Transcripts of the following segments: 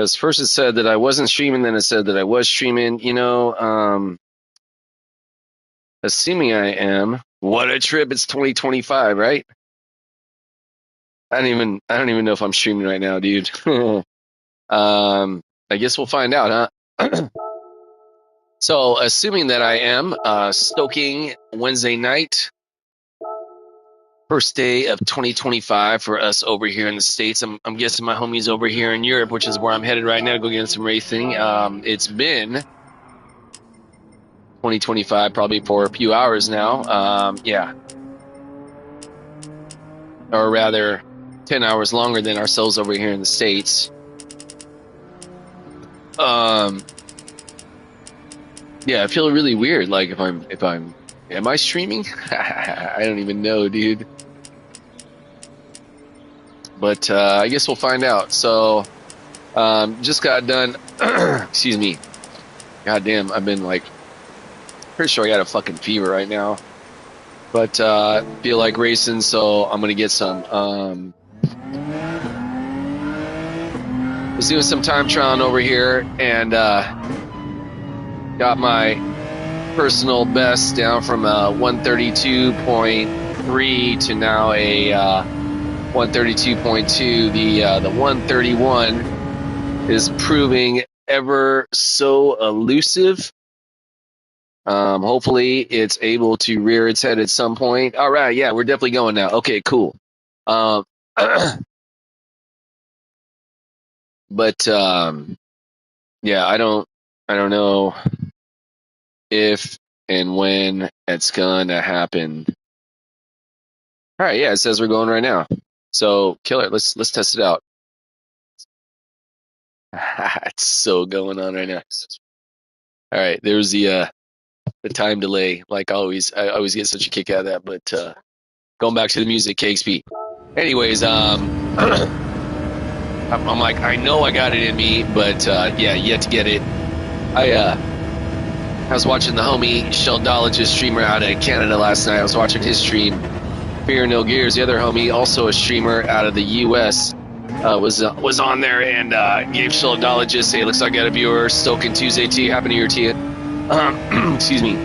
Because first it said that I wasn't streaming, then it said that I was streaming. Assuming I am. What a trip! It's 2025, right? I don't even know if I'm streaming right now, dude. I guess we'll find out, huh? So, assuming that I am stoking Wednesday night, first day of 2025 for us over here in the States. I'm guessing my homies over here in Europe, which is where I'm headed right now to go get some racing. It's been 2025 probably for a few hours now. Yeah. Or rather, 10 hours longer than ourselves over here in the States. Yeah, I feel really weird. Like am I streaming? I don't even know, dude. But I guess we'll find out. So, just got done. Excuse me. Goddamn, I've been like, pretty sure I got a fucking fever right now. But feel like racing, so I'm gonna get some. Was doing some time trialing over here and got my personal best down from a 132.3 to now a 132.2. The 131 is proving ever so elusive. Hopefully it's able to rear its head at some point. All right, yeah, we're definitely going now. Okay, cool. But yeah, I don't know if and when it's gonna happen. All right, yeah, it says we're going right now. So, killer, let's test it out. It's so going on right now. All right, there's the time delay. Like always, I always get such a kick out of that. But going back to the music, KXP. Anyways, I'm like, I know I got it in me, but yeah, yet to get it. I was watching the homie Sheldologist streamer out of Canada last night. I was watching his stream. Fear No Gears, the other homie, also a streamer out of the U.S., was on there and gave Sheldologist, hey, looks like I got a viewer. Stoking Tuesday to you. Happy New Year to you. Excuse me.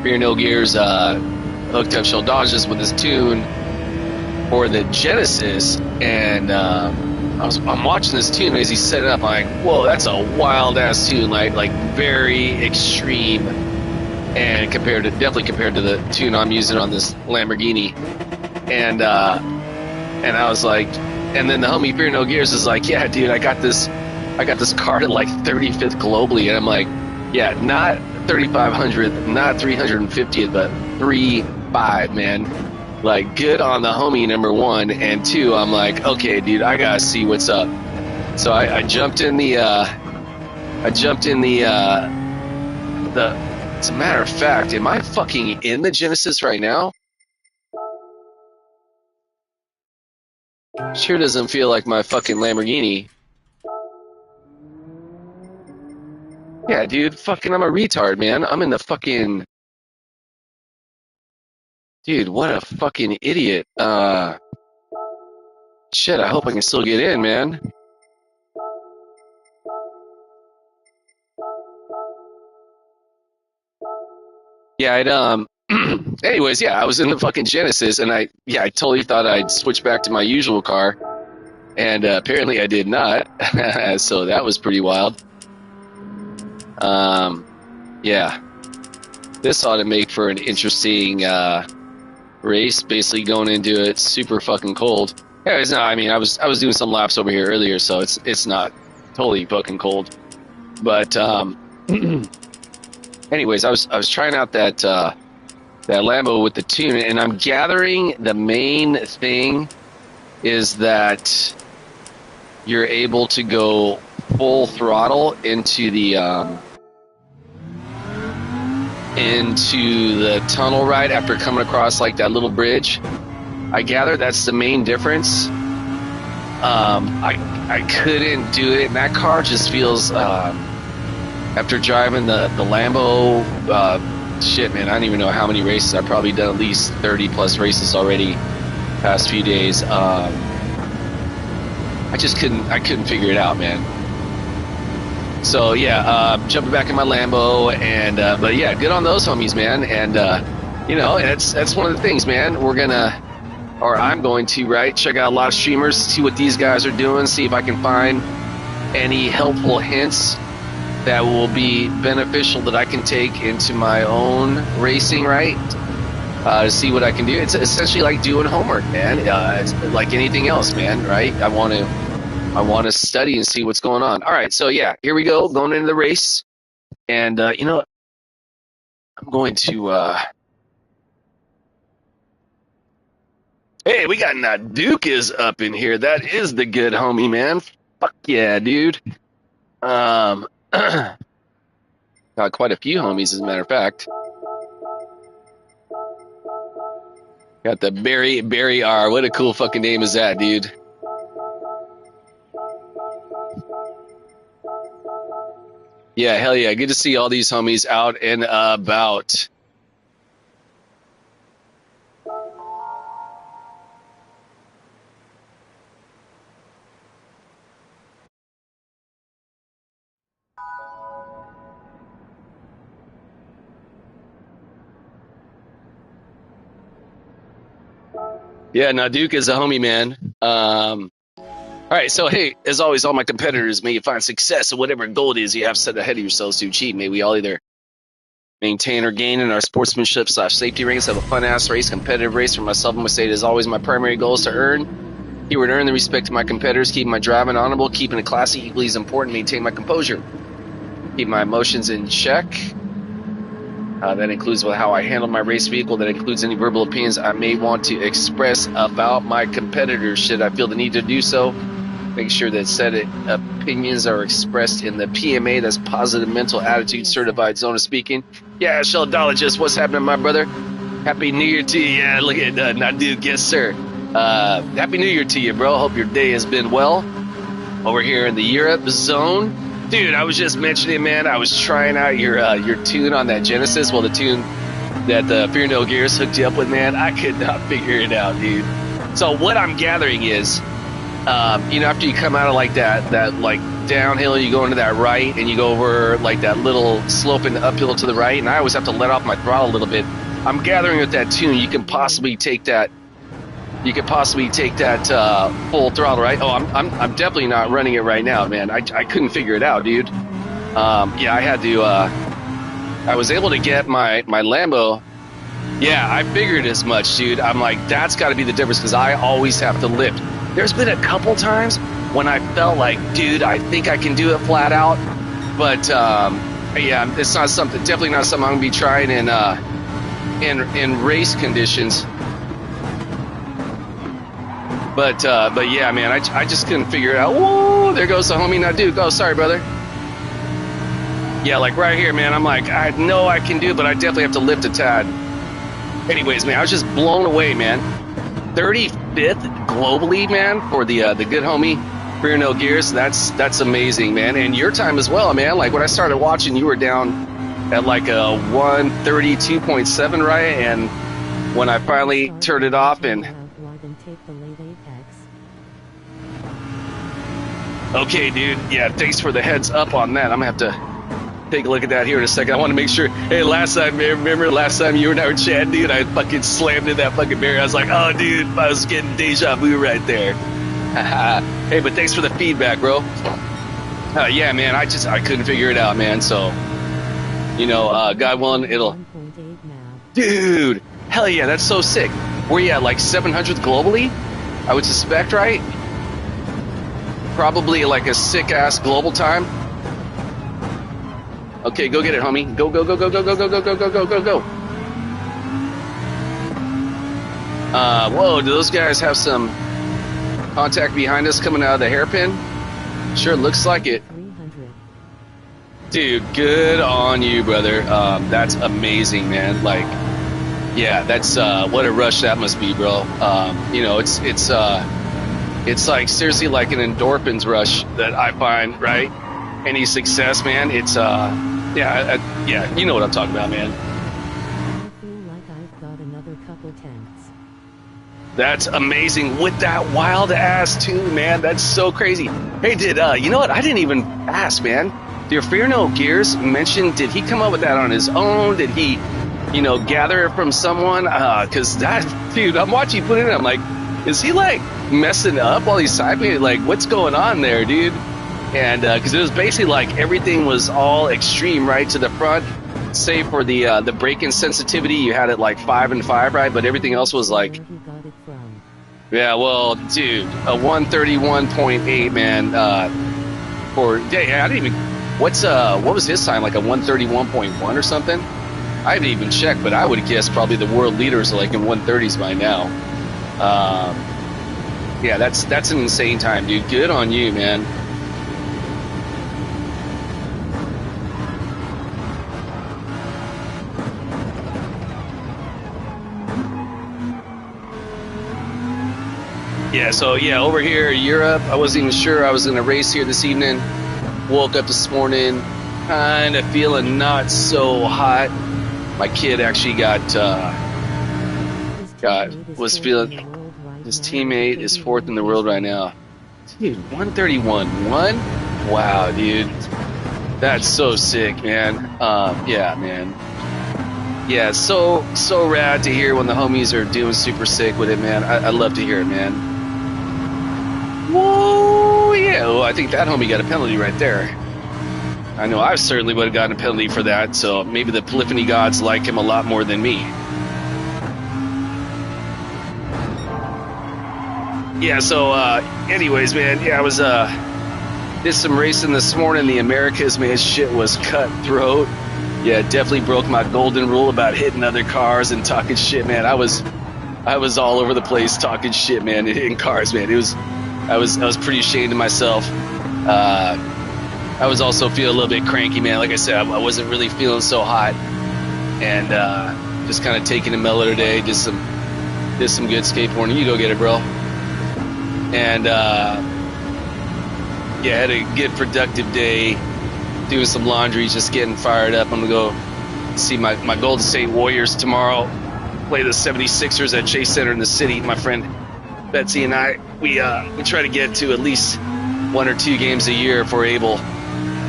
Fear No Gears hooked up Sheldologist with his tune for the Genesis, and I'm watching this tune as he set it up. I'm like, whoa, that's a wild ass tune, like very extreme, and definitely compared to the tune I'm using on this Lamborghini, and I was like, and then the homie Fear No Gears is like, yeah, dude, I got this card at like 35th globally, and I'm like, yeah, not 3,500, not 350th, but 3.5, man. Like, good on the homie, number one, and two, I'm like, okay, dude, I gotta see what's up. So I jumped in the as a matter of fact, am I fucking in the Genesis right now? Sure doesn't feel like my fucking Lamborghini. Yeah, dude, fucking, I'm a retard, man. I'm in the fucking... Dude, what a fucking idiot. Shit, I hope I can still get in, man. Yeah, anyways, yeah, I was in the fucking Genesis, and I totally thought I'd switch back to my usual car, and apparently I did not, so that was pretty wild. Yeah, this ought to make for an interesting race. Basically, going into it super fucking cold. Yeah, it's not. I mean, I was doing some laps over here earlier, so it's not totally fucking cold. But anyways, I was trying out that Lambo with the tune, and I'm gathering the main thing is that you're able to go full throttle into the tunnel right after coming across like that little bridge. I gather that's the main difference. I couldn't do it, and that car just feels after driving the Lambo, shit, man, I don't even know how many races. I've probably done at least 30 plus races already past few days. I couldn't figure it out, man. So yeah, jumping back in my Lambo, and but yeah, good on those homies, man. And you know, that's one of the things, man. I'm going to, right, check out a lot of streamers, see what these guys are doing, see if I can find any helpful hints that will be beneficial that I can take into my own racing, right? To see what I can do. It's essentially like doing homework, man. It's like anything else, man, right? I want to study and see what's going on. All right, so yeah, here we go, going into the race. And you know, I'm going to hey, we got Duke is up in here. That is the good homie, man. Fuck yeah, dude. Got quite a few homies, as a matter of fact. Got the Barry R. What a cool fucking name is that, dude? Yeah, hell yeah. Good to see all these homies out and about. Yeah, now Duke is a homie, man. All right, so hey, as always, all my competitors, may you find success in whatever goal it is you have set ahead of yourselves to achieve. May we all either maintain or gain in our sportsmanship / safety rings, have a fun-ass race, competitive race. For myself, I'm going to say it is always my primary goal is to earn the respect of my competitors, keep my driving honorable, keeping it classy, equally as important, maintain my composure, keep my emotions in check. That includes how I handle my race vehicle. That includes any verbal opinions I may want to express about my competitors should I feel the need to do so. Make sure that said opinions are expressed in the PMA, that's Positive Mental Attitude Certified Zone of Speaking. Yeah, Sheldologist, what's happening, my brother? Happy New Year to you. Yeah, look at Naduke, yes, sir. Happy New Year to you, bro. Hope your day has been well. Over here in the Europe zone. Dude, I was just mentioning, man, I was trying out your tune on that Genesis. Well, the tune that the Fear No Gears hooked you up with, man, I could not figure it out, dude. So what I'm gathering is, you know, after you come out of like that like downhill, you go into that right, and you go over like that little slope and uphill to the right, and I always have to let off my throttle a little bit. I'm gathering with that tune, you could possibly take that full throttle, right? Oh, I'm definitely not running it right now, man. I couldn't figure it out, dude. Yeah, I had to. I was able to get my Lambo. Yeah, I figured as much, dude. I'm like, that's got to be the difference because I always have to lift. There's been a couple times when I felt like, dude, I think I can do it flat out, but yeah, it's not something. Definitely not something I'm gonna be trying in race conditions. But yeah, man, I just couldn't figure it out. Whoa, there goes the homie Naduke. Oh, sorry, brother. Yeah, like right here, man, I'm like, I know I can do it, but I definitely have to lift a tad. Anyways, man, I was just blown away, man. 35th globally, man, for the good homie Fear No Gears. That's amazing, man. And your time as well, man. Like when I started watching, you were down at like a 132.7, right? And when I finally turned it off and okay, dude. Yeah, thanks for the heads up on that. I'm gonna have to take a look at that here in a second. I want to make sure. Hey, remember last time you and I were chatting, dude? I fucking slammed in that fucking barrier. I was like, oh, dude, I was getting deja vu right there. Hey, but thanks for the feedback, bro. Yeah, man, I couldn't figure it out, man. So, you know, God willing, it'll. Dude, hell yeah, that's so sick. Were you at like 700th globally? I would suspect, right? Probably like a sick-ass global time. Okay, go get it, homie. Go, go, go, go, go, go, go, go, go, go, go, go, go. Whoa, do those guys have some contact behind us coming out of the hairpin? Sure looks like it. Dude, good on you, brother. That's amazing, man. Like, yeah, that's what a rush that must be, bro. You know, it's like seriously like an endorphins rush that I find, right? Any success, man, it's yeah, you know what I'm talking about, man. I feel like I've got another couple tenths. That's amazing with that wild ass tune, man. That's so crazy. Hey, you know what? I didn't even ask, man. Dufierno Gears mentioned, did he come up with that on his own? Did he, gather it from someone? Because that, dude, I'm watching you put it in, I'm like, is he like messing up while he's typing? Like, what's going on there, dude? And because it was basically like everything was all extreme right to the front, save for the break-in sensitivity. You had it like 5 and 5, right? But everything else was like, Where he got it from. yeah, well, dude, a 131.8, man. I didn't even. What was his time? Like a 131.1 or something? I haven't even checked, but I would guess probably the world leaders are like in 130s by now. Yeah, that's an insane time, dude. Good on you, man. Yeah, so yeah, over here in Europe, I wasn't even sure I was in a race here this evening. Woke up this morning, kind of feeling not so hot. My kid actually was feeling. His teammate is 4th in the world right now. Dude, 131.1? Wow, dude. That's so sick, man. Yeah, man. Yeah, so rad to hear when the homies are doing super sick with it, man. I love to hear it, man. Whoa, yeah. Well, I think that homie got a penalty right there. I know I certainly would have gotten a penalty for that, so maybe the polyphony gods like him a lot more than me. Yeah, so anyways, man, yeah, I was did some racing this morning. The Americas, man, shit was cutthroat. Yeah, definitely broke my golden rule about hitting other cars and talking shit, man. I was all over the place talking shit, man, and hitting cars, man. I was pretty ashamed of myself. I was also feeling a little bit cranky, man. Like I said, I wasn't really feeling so hot, and just kind of taking it mellow today. Did some good skateboarding. You go get it, bro. And yeah, had a good productive day, doing some laundry, just getting fired up. I'm gonna go see my Golden State Warriors tomorrow, play the 76ers at Chase Center in the city. My friend Betsy and I, we try to get to at least 1 or 2 games a year if we're able.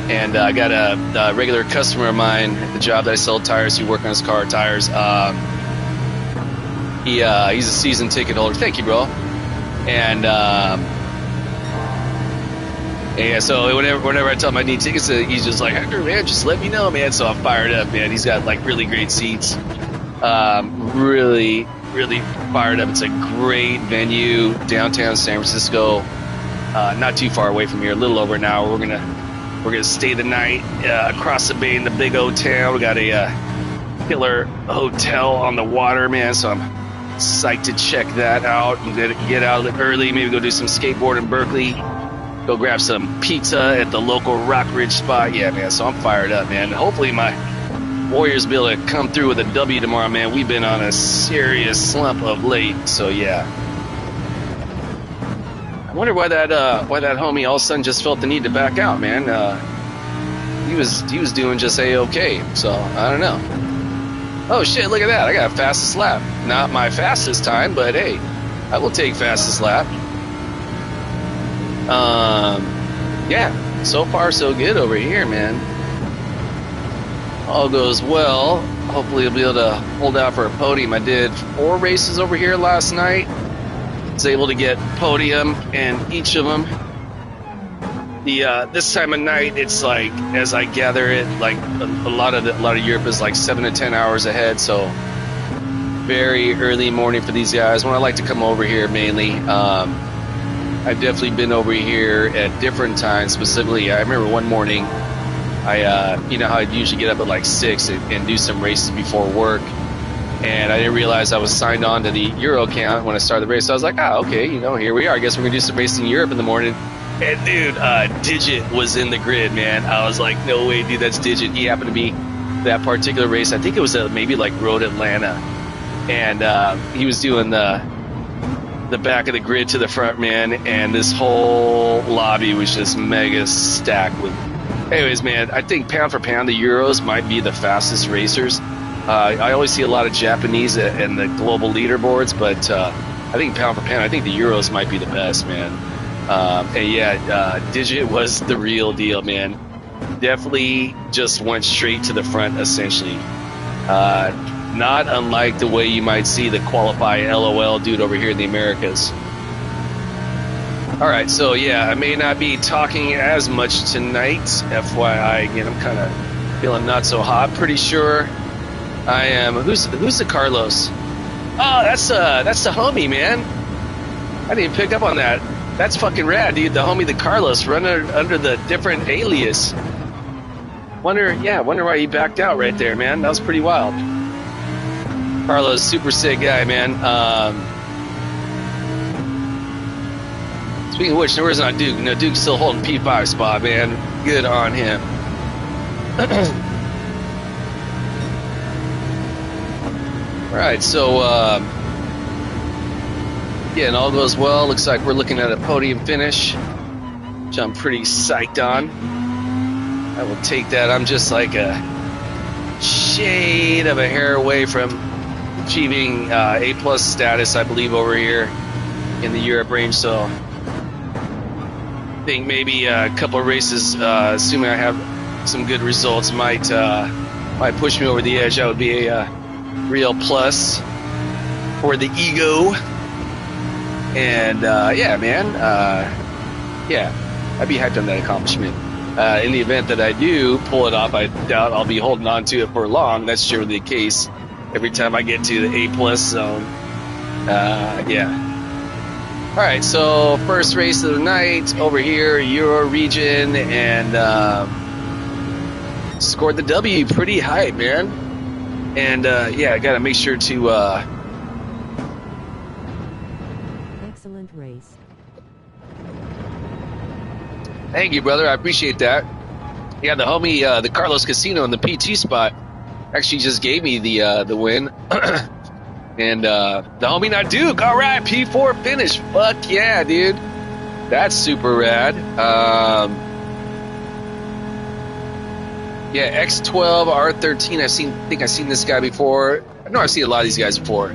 And I got a regular customer of mine at the job that I sell tires. He works on his car tires. He's a season ticket holder. Thank you, bro. And yeah, so whenever I tell him I need tickets, he's just like, Hector, man, just let me know, man. So I'm fired up, man. He's got like really great seats. Really fired up. It's a great venue, downtown San Francisco. Not too far away from here, a little over an hour. We're gonna stay the night across the bay in the big O town. We got a killer hotel on the water, man. So I'm psyched to check that out and get out early. Maybe go do some skateboard in Berkeley. Go grab some pizza at the local Rock Ridge spot. Yeah, man. So I'm fired up, man. Hopefully my Warriors be able to come through with a W tomorrow, man. We've been on a serious slump of late. So yeah. I wonder why that homie all of a sudden just felt the need to back out, man. He was doing just A-okay, so I don't know. Oh shit, look at that. I got fastest lap. Not my fastest time, but hey, I will take fastest lap. Yeah, so far so good over here, man. All goes well. Hopefully I'll be able to hold out for a podium. I did 4 races over here last night. Was able to get podium in each of them. This time of night, it's like, as I gather it, like a lot of Europe is like 7 to 10 hours ahead. So very early morning for these guys. When I like to come over here mainly, I've definitely been over here at different times. Specifically, I remember one morning, you know how I'd usually get up at like 6 and do some races before work. And I didn't realize I was signed on to the Euro account when I started the race. So I was like, okay, here we are. I guess we're going to do some racing in Europe in the morning. And dude, Digit was in the grid, man. I was like, no way, dude, that's Digit. He happened to be that particular race. I think it was maybe like Road Atlanta. And he was doing the back of the grid to the front, man. And this whole lobby was just mega stacked with... Anyways, man, I think pound for pound, the Euros might be the fastest racers. I always see a lot of Japanese in the global leaderboards, but I think pound for pound, I think the Euros might be the best, man. And yeah, Digit was the real deal, man. definitely just went straight to the front, essentially. Not unlike the way you might see the qualify LOL dude over here in the Americas. All right, so yeah, I may not be talking as much tonight. FYI, again, I'm kind of feeling not so hot. Pretty sure I am. Who's the Carlos? Oh, that's the homie, man. I didn't pick up on that. That's fucking rad, dude. The homie, the Carlos, running under the different alias. Wonder why he backed out right there, man. That was pretty wild. Carlos, super sick guy, man. Speaking of which, where's not Duke? No, Duke's still holding P5 spot, man. Good on him. All right, so yeah, and all goes well. Looks like we're looking at a podium finish, which I'm pretty psyched on. I will take that. I'm just like a shade of a hair away from achieving A+ status, I believe, over here in the Europe range. So I think maybe a couple of races, assuming I have some good results, might push me over the edge. That would be a real plus for the ego. And yeah, man, yeah, I'd be hyped on that accomplishment. In the event that I do pull it off, I doubt I'll be holding on to it for long. That's surely the case. Every time I get to the A+ zone, yeah. All right, so first race of the night over here, Euro region, and scored the W. Pretty high, man. And yeah, I got to make sure to. Excellent race. Thank you, brother. I appreciate that. Yeah, the homie, the Carlos Casino in the P2 spot, actually just gave me the win. And the homie not Duke. All right, P4 finish. Fuck yeah, dude. That's super rad. Yeah, X12, R13. I think I've seen this guy before. I know I've seen a lot of these guys before.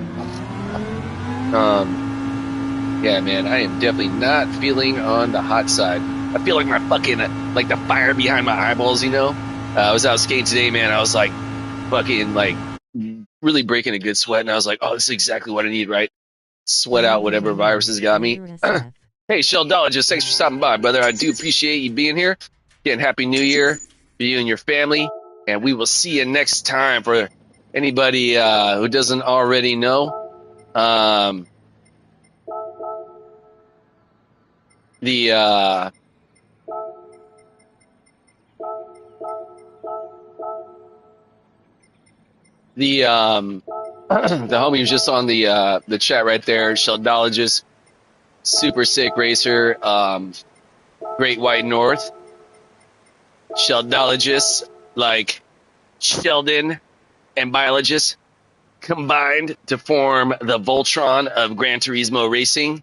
Yeah, man, I am definitely not feeling on the hot side. I feel like my fucking, like the fire behind my eyeballs, you know? I was out skating today, man. I was like, fucking, like, really breaking a good sweat. And I was like, oh, this is exactly what I need, right? Sweat out whatever viruses got me. Hey, Sheldologist, thanks for stopping by, brother. I do appreciate you being here. Again, Happy New Year for you and your family. And we will see you next time. For anybody who doesn't already know, the the homie was just on the chat right there. Sheldologist, super sick racer, Great White North. Sheldologist, like Sheldon and biologist combined to form the Voltron of Gran Turismo racing.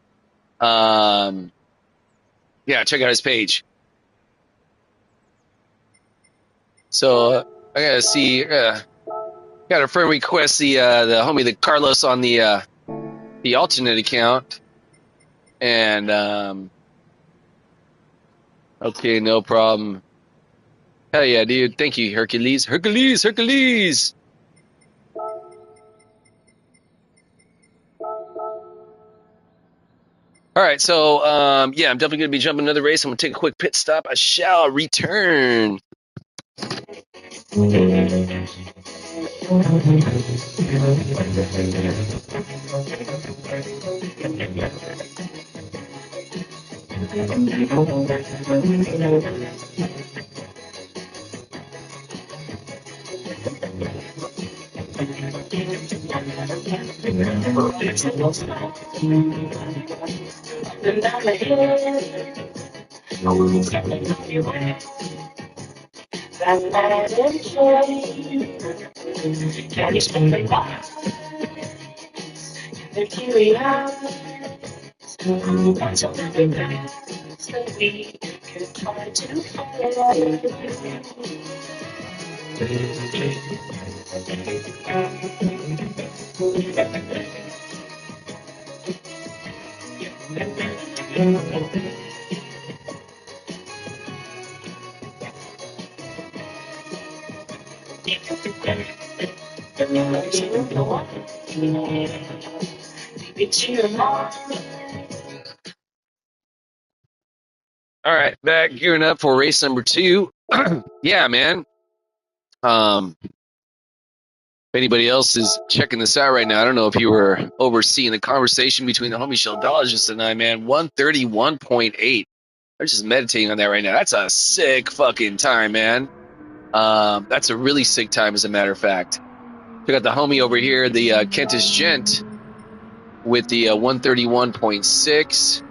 Yeah, check out his page. So I gotta see. Got a friend request the homie, the Carlos, on the alternate account, and okay, no problem. Hell yeah, dude! Thank you, Hercules. Hercules. All right, so yeah, I'm definitely gonna be jumping another race. I'm gonna take a quick pit stop. I shall return. All right, back gearing up for race number 2. Yeah, man. If anybody else is checking this out right now, I don't know if you were overseeing the conversation between the homie Sheldologist and I, man. 131.8. I'm just meditating on that right now. That's a sick fucking time, man. That's a really sick time, as a matter of fact. We got the homie over here, the Kentish Gent, with the 131.6.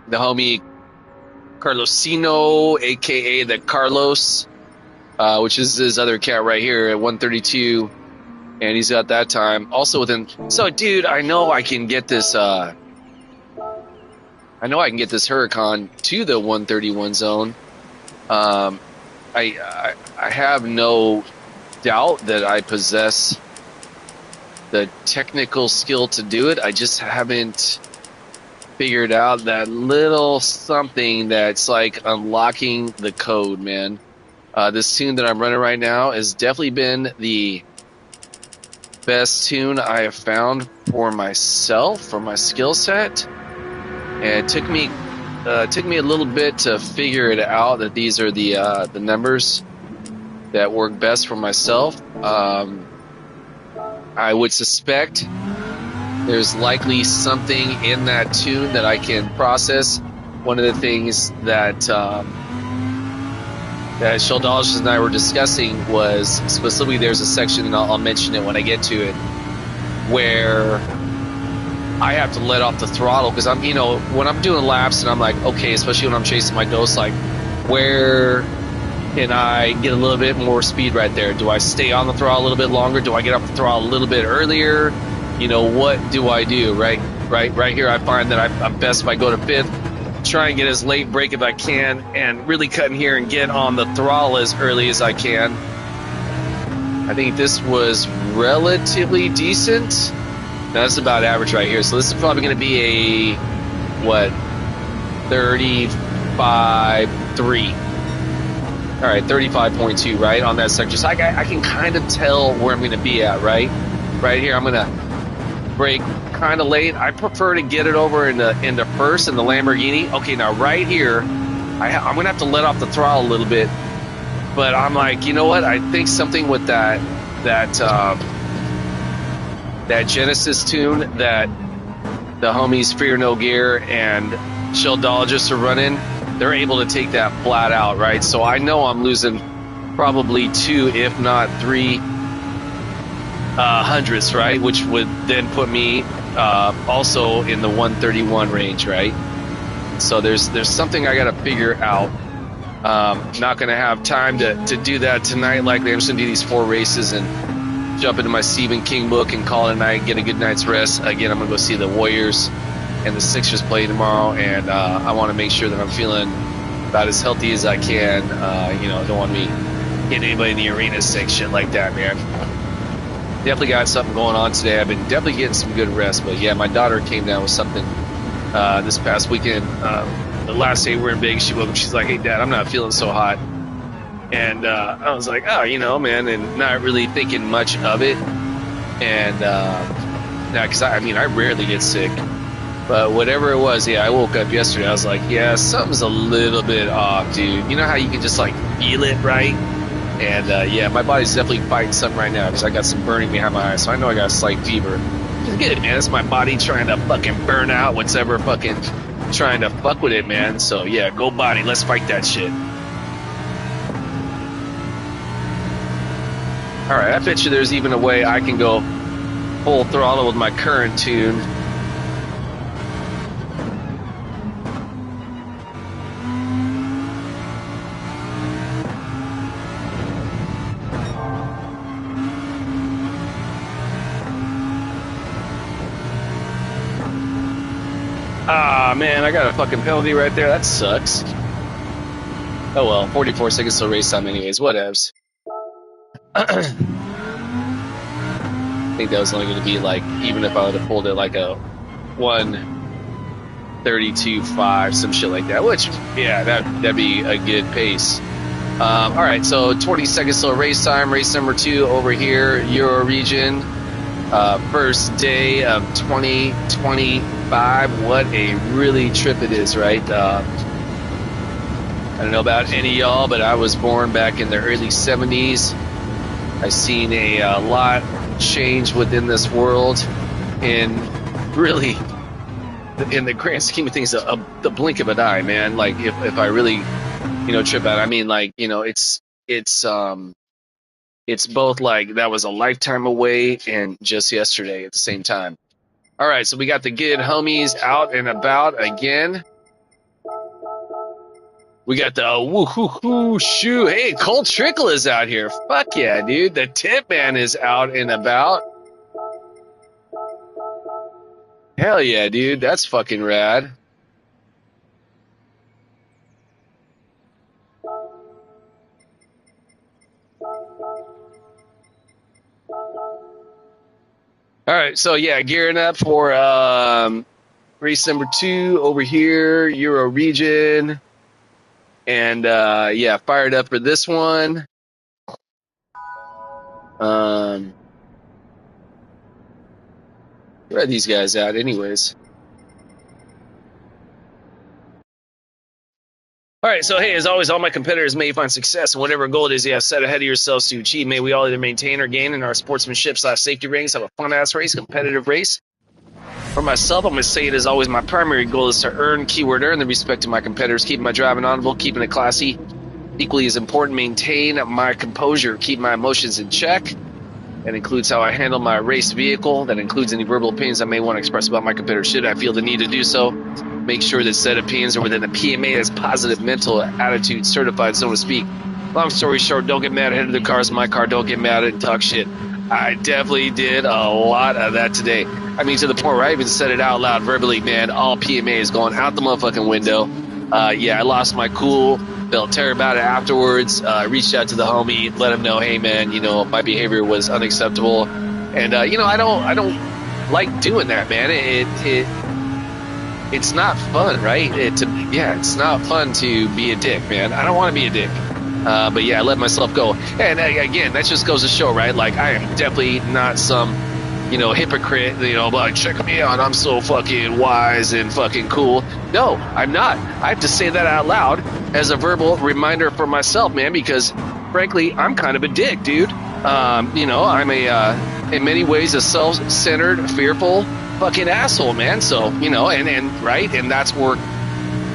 The homie Carlosino, aka the Carlos, which is his other cat right here at 132, and he's got that time also within. So, dude, I know I can get this. I know I can get this Huracan to the 131 zone. I have no doubt that I possess the technical skill to do it. I just haven't figured out that little something that's like unlocking the code, man. This tune that I'm running right now has definitely been the best tune I have found for myself, for my skill set. And it took me a little bit to figure it out that these are the numbers that work best for myself. I would suspect there's likely something in that tune that I can process. One of the things that that Sheldologist and I were discussing was specifically there's a section, and I'll mention it when I get to it, where I have to let off the throttle because I'm, when I'm doing laps and I'm like, okay, especially when I'm chasing my ghost, like, where can I get a little bit more speed right there? Do I stay on the throttle a little bit longer? Do I get off the throttle a little bit earlier? What do I do? Right here, I find that I'm best if I go to fifth, try and get as late break as I can, and really cut in here and get on the throttle as early as I can. I think this was relatively decent. That's about average right here. So this is probably going to be a, 35.3. All right, 35.2, right, on that sector. So I can kind of tell where I'm going to be at, right? Right here, I'm going to brake kind of late. I prefer to get it over into first in the Lamborghini. Okay, now right here, I'm going to have to let off the throttle a little bit. But I'm like, you know what? I think something with that Genesis tune that the homies Fear No Gear and Sheldologist are running, they're able to take that flat out, right? So I know I'm losing probably 2, if not 3 hundredths, right? Which would then put me also in the 131 range, right? So there's something I got to figure out. Not going to have time to do that tonight. Likely I'm just going to do these 4 races and jump into my Stephen King book and call it a night, get a good night's rest. Again, I'm going to go see the Warriors and the Sixers play tomorrow, and I want to make sure that I'm feeling about as healthy as I can. Don't want me getting anybody in the arena sick, shit like that, man. Definitely got something going on today. I've been definitely getting some good rest, but yeah, my daughter came down with something this past weekend. The last day we were in Vegas, she woke up, she's like, hey, Dad, I'm not feeling so hot. And I was like, oh, man, and not really thinking much of it. And because I rarely get sick. But whatever it was, yeah, I woke up yesterday. I was like, yeah, something's a little bit off, dude. You know how you can just, like, feel it, right? And, yeah, my body's definitely fighting something right now because I got some burning behind my eyes. So I know I got a slight fever. Just get it, man. It's my body trying to fucking burn out what's ever fucking trying to fuck with it, man. So, yeah, go body. Let's fight that shit. All right, I bet you there's even a way I can go full throttle with my current tune. Ah, man, I got a fucking penalty right there. That sucks. Oh, well, 44 seconds till race time anyways. Whatevs. I think that was only going to be like, even if I would have pulled it like a 1:32.5, some shit like that, which, yeah, that'd be a good pace. All right, so 20 seconds till race time. Race number 2 over here, Euro region. First day of 2025. What a really trip it is, right? I don't know about any of y'all, but I was born back in the early 70s. I've seen a lot change within this world in really, in the grand scheme of things, the blink of an eye, man. Like if I really, trip out, I mean, like, it's both like that was a lifetime away and just yesterday at the same time. All right, so we got the good homies out and about again. We got the woo-hoo-hoo shoo. Hey, Colt Trickle is out here. Fuck yeah, dude. The Tip Man is out and about. Hell yeah, dude. That's fucking rad. All right, so yeah, gearing up for race number 2 over here, Euro region. And yeah, fired up for this one. Where are these guys at anyways? All right, so hey, as always, all my competitors may find success in whatever goal it is you have set ahead of yourselves to achieve. May we all either maintain or gain in our sportsmanship/safety ratings, have a fun-ass race, competitive race. For myself, I'm going to say it as always, my primary goal is to earn the respect of my competitors, keeping my driving honorable, keeping it classy. Equally as important, maintain my composure, keep my emotions in check. That includes how I handle my race vehicle. That includes any verbal opinions I may want to express about my competitor should I feel the need to do so. Make sure that said opinions are within the PMA as positive mental attitude certified, so to speak. Long story short, don't get mad ahead of the cars in my car. Don't get mad and talk shit. I definitely did a lot of that today. I mean, to the point where I even said it out loud verbally, man, all PMA is going out the motherfucking window. Yeah, I lost my cool. Felt terrible about it afterwards. Reached out to the homie, let him know, hey man, my behavior was unacceptable, and I don't like doing that, man. It's not fun, right? It's not fun to be a dick, man. I don't want to be a dick, but yeah, I let myself go. And again, that just goes to show, right? Like I am definitely not some hypocrite, like, check me out, I'm so fucking wise and fucking cool. No, I'm not. I have to say that out loud as a verbal reminder for myself, man, because frankly, I'm kind of a dick, dude. I'm in many ways a self-centered, fearful fucking asshole, man. So, and right, and that's where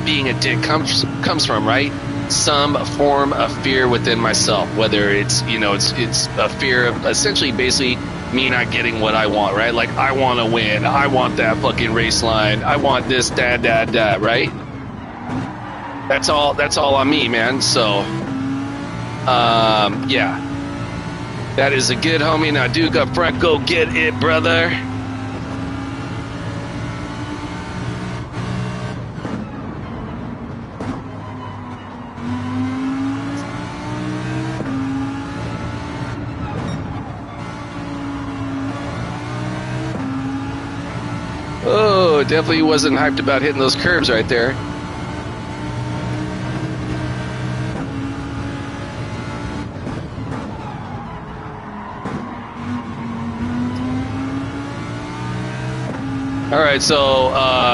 being a dick comes from, right? Some form of fear within myself, whether it's it's a fear of essentially basically me not getting what I want, right? Like I want to win, I want that fucking race line, I want this, that, right? That's all on me, man. So yeah, that is a good homie. Now Duke up front, go get it, brother. Oh, definitely wasn't hyped about hitting those curbs right there. All right, so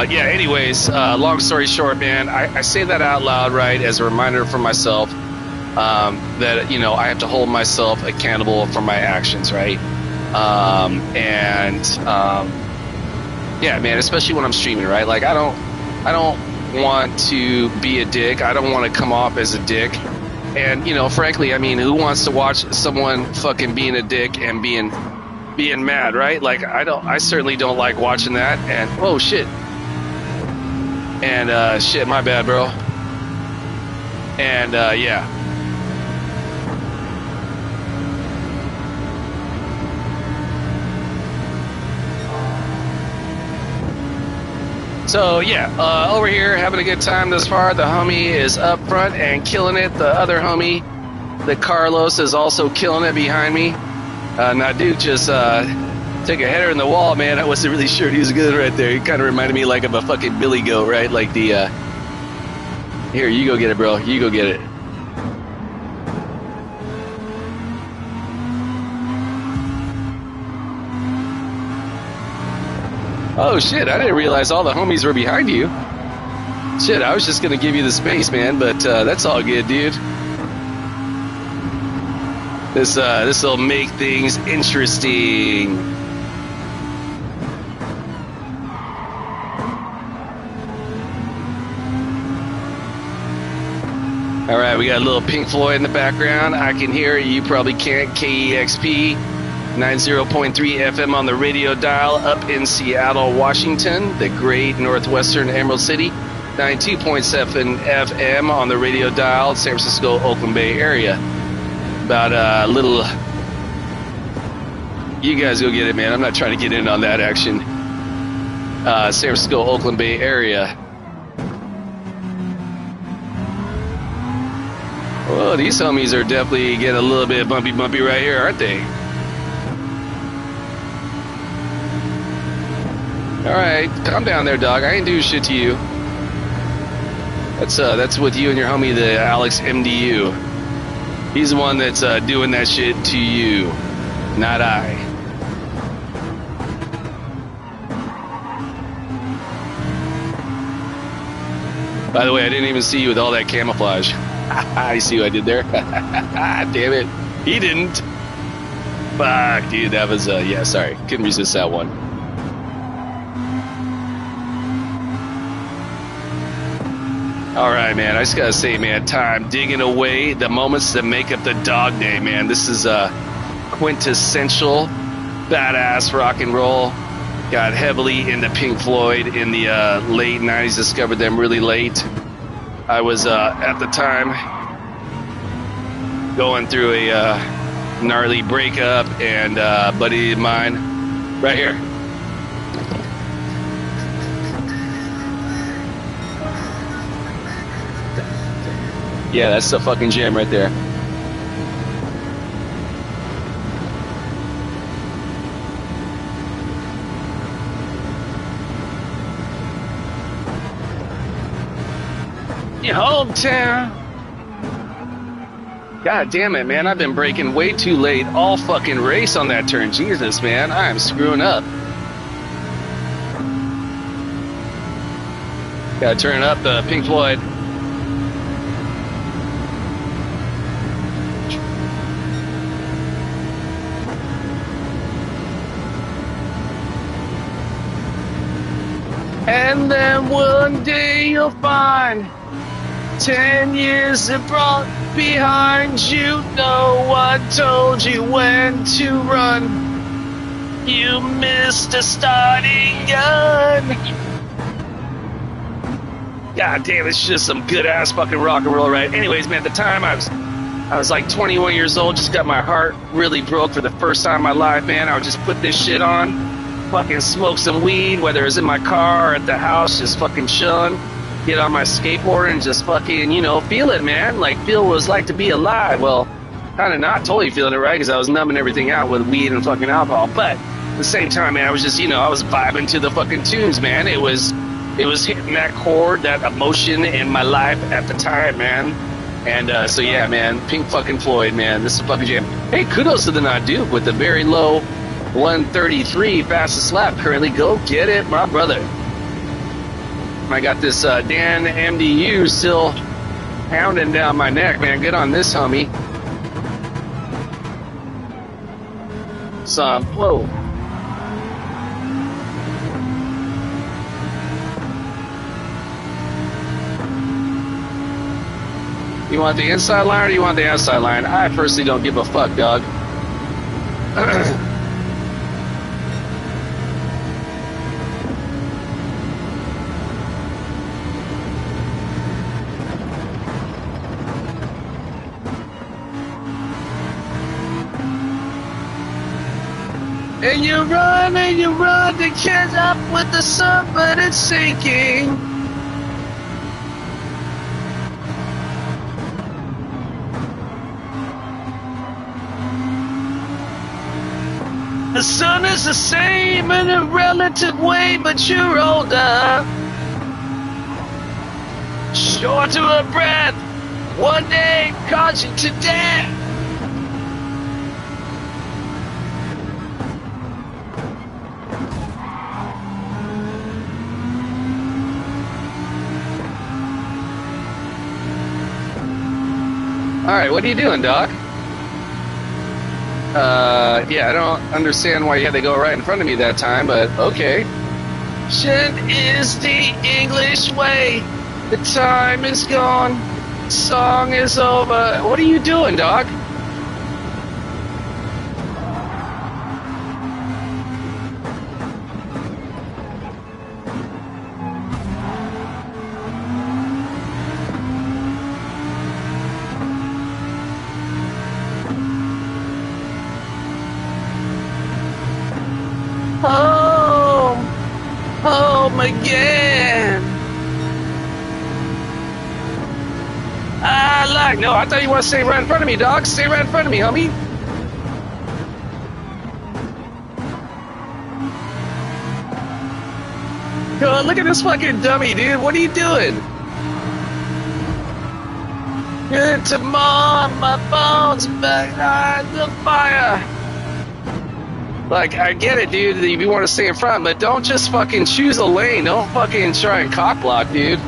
yeah, anyways, long story short, man, I say that out loud, right, as a reminder for myself that, I have to hold myself accountable for my actions, right? Yeah, man, especially when I'm streaming, right? Like I don't want to be a dick. I don't want to come off as a dick. And, frankly, I mean, who wants to watch someone fucking being a dick and being mad, right? Like I certainly don't like watching that. And oh shit. And shit, my bad, bro. And yeah. So yeah, over here having a good time thus far. The homie is up front and killing it. The other homie, the Carlos, is also killing it behind me. Now Duke just took a header in the wall, man. I wasn't really sure he was good right there. He kind of reminded me like of a fucking Billy Goat, right? Like the here, you go get it, bro. You go get it. Oh shit, I didn't realize all the homies were behind you. Shit, I was just gonna give you the space, man, but that's all good, dude. This'll make things interesting. All right, we got a little Pink Floyd in the background. I can hear it. You probably can't. KEXP 90.3 FM on the radio dial up in Seattle, Washington, the great northwestern Emerald City. 92.7 FM on the radio dial, San Francisco, Oakland Bay area. About a little... You guys go get it, man. I'm not trying to get in on that action. San Francisco, Oakland Bay area. Well, these homies are definitely getting a little bit bumpy right here, aren't they? Alright, calm down there, dog. I ain't doing shit to you. That's with you and your homie, the Alex MDU. He's the one that's doing that shit to you, not I. By the way, I didn't even see you with all that camouflage. I see what I did there. Damn it. He didn't. Fuck, dude. That was, yeah, sorry. Couldn't resist that one. All right, man. I just got to say, man, time digging away the moments that make up the dog day, man. This is quintessential badass rock and roll. Got heavily into Pink Floyd in the late 90s. Discovered them really late. I was, at the time, going through a gnarly breakup, and a buddy of mine, right here. Yeah, that's the fucking jam right there. Your hometown. God damn it, man. I've been braking way too late all fucking race on that turn. Jesus, man. I am screwing up. Gotta turn up the Pink Floyd. And then one day you'll find 10 years have brought behind you. No one told you when to run. You missed a starting gun. God damn, it's just some good ass fucking rock and roll, right? Anyways, man, at the time I was like 21 years old, just got my heart really broke for the first time in my life, man. I would just put this shit on. Fucking smoke some weed, whether it's in my car or at the house, just fucking chilling. Get on my skateboard and just fucking, you know, feel it, man. Like, feel what it was like to be alive. Well, kind of not totally feeling it, right? Because I was numbing everything out with weed and fucking alcohol. But at the same time, man, I was just, you know, I was vibing to the fucking tunes, man. It was hitting that chord, that emotion in my life at the time, man. And so, yeah, man, Pink fucking Floyd, man. This is a fucking jam. Hey, kudos to the Not Duke with the very low 133 fastest lap currently. Go get it, my brother. I got this Dan MDU still pounding down my neck, man. Good on this, homie. Whoa. You want the inside line or you want the outside line? I personally don't give a fuck, dog. And you run to catch up with the sun, but it's sinking. The sun is the same in a relative way, but you're older. Shorter of breath, one day caught you to death. All right, what are you doing, Doc? Yeah, I don't understand why you had to go right in front of me that time, but okay. Shit is the English way. The time is gone. Song is over. What are you doing, Doc? Home! Home again! No, I thought you want to stay right in front of me, dog. Stay right in front of me, homie. God, look at this fucking dummy, dude. What are you doing? Good to mom, my bones behind the fire. Like, I get it, dude, that you want to stay in front, but don't just fucking choose a lane. Don't fucking try and cock block, dude.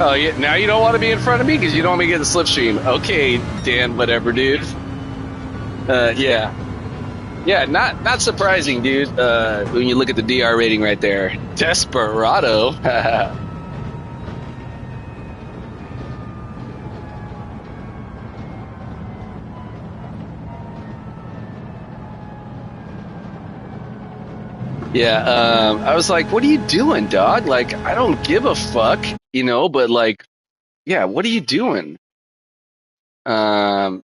Oh, yeah. Now you don't want to be in front of me because you don't want me to get the slipstream. Okay, Dan, whatever, dude. Yeah. Yeah, not surprising, dude. When you look at the DR rating right there. Desperado. Yeah, I was like, what are you doing, dog? Like, I don't give a fuck, you know, but like, yeah, what are you doing? I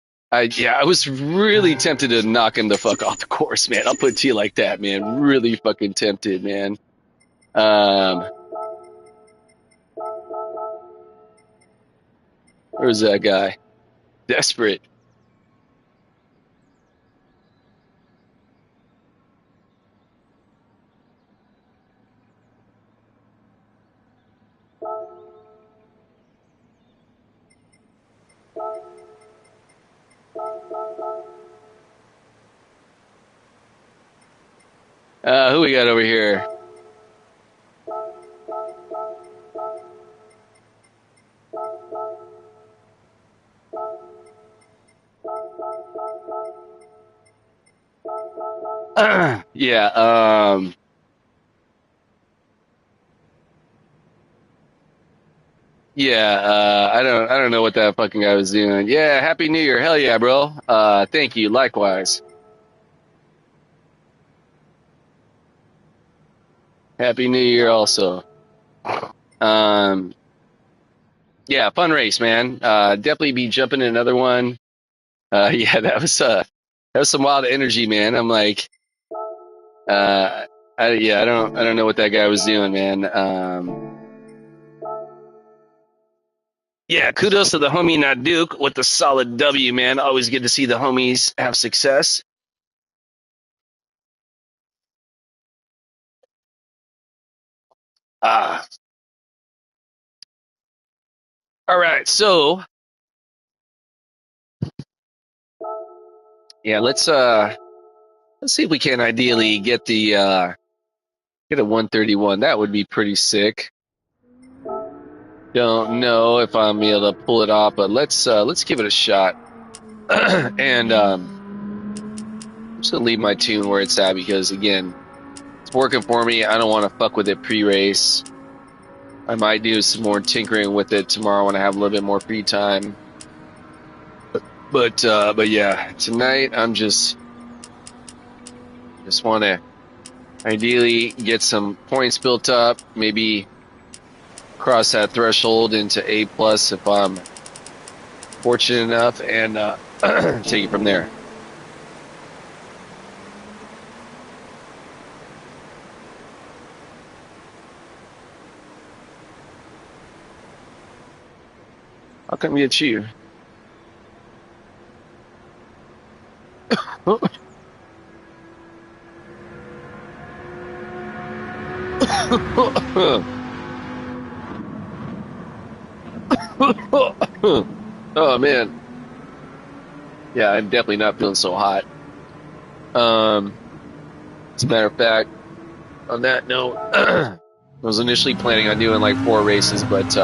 was really tempted to knock him the fuck off the course, man. I'll put it to you like that, man. Really fucking tempted, man. Where's that guy? Desperate. Who we got over here? Yeah, yeah, I don't know what that fucking guy was doing. Yeah, Happy New Year. Hell yeah, bro. Thank you. Likewise. Happy New Year also. Um, yeah, fun race, man. Definitely be jumping in another one. Yeah, that was some wild energy, man. I'm like, I don't know what that guy was doing, man. Yeah, kudos to the homie Naduk with the solid W, man. Always good to see the homies have success. Ah, all right. So, yeah, let's see if we can ideally get get a 131. That would be pretty sick. Don't know if I'm able to pull it off, but let's give it a shot. And I'm just gonna leave my tune where it's at because again, it's working for me. I don't want to fuck with it pre-race. I might do some more tinkering with it tomorrow when I have a little bit more free time. But yeah, tonight I'm just want to ideally get some points built up, maybe cross that threshold into A plus if I'm fortunate enough, and take it from there. How come it's you? Oh man, yeah, I'm definitely not feeling so hot. As a matter of fact, on that note, I was initially planning on doing like 4 races, but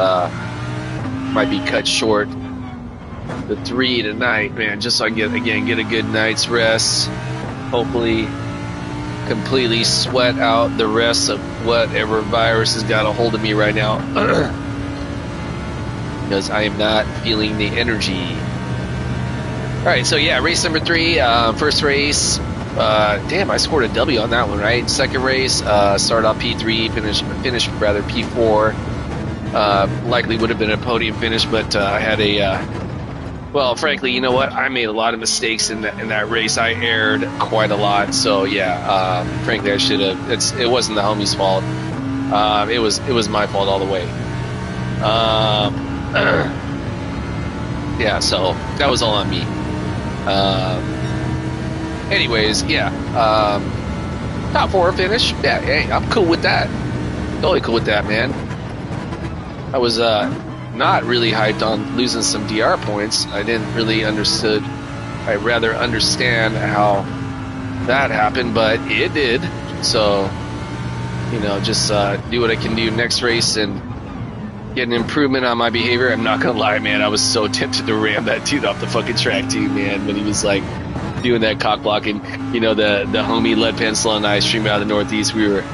might be cut short to 3 tonight, man, just so I can get a good night's rest. Hopefully, completely sweat out the rest of whatever virus has got a hold of me right now. Because I am not feeling the energy. All right, so yeah, race number 3, first race. Damn, I scored a W on that one, right? Second race, started off P3, finished rather P4. Likely would have been a podium finish, but I had well, frankly, you know what? I made a lot of mistakes in that race. I erred quite a lot, so yeah. Frankly, I should have. It wasn't the homie's fault. It was my fault all the way. Yeah, so that was all on me. Anyways, yeah. Top 4 finish. Yeah, hey, I'm cool with that. Totally cool with that, man. I was not really hyped on losing some DR points. I didn't really I'd rather understand how that happened, but it did. So, you know, just do what I can do next race and get an improvement on my behavior. I'm not gonna lie, man, I was so tempted to ram that dude off the fucking track too, man, when he was like doing that cock blocking. You know, the homie Lead Pencil and I, stream out of the Northeast, we were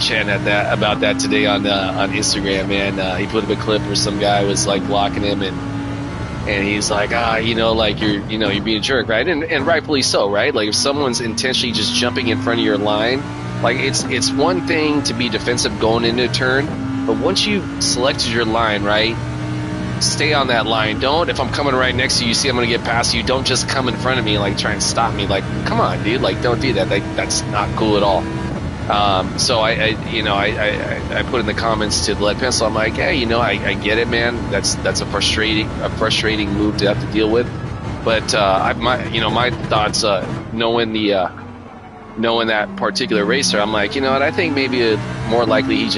chatting about that today on Instagram, man. He put up a clip where some guy was like blocking him, and he's like, you know, like you're being a jerk, right? And rightfully so, right? Like if someone's intentionally just jumping in front of your line, like it's one thing to be defensive going into a turn, but once you've selected your line, right, stay on that line. Don't, if I'm coming right next to you, see I'm going to get past you, don't just come in front of me and like try and stop me. Like, come on, dude, like don't do that. That's not cool at all. So I put in the comments to Lead Pencil, I'm like, hey, you know, I get it, man. That's a frustrating move to have to deal with. But my thoughts, knowing that particular racer, I'm like, you know what, I think maybe more likely he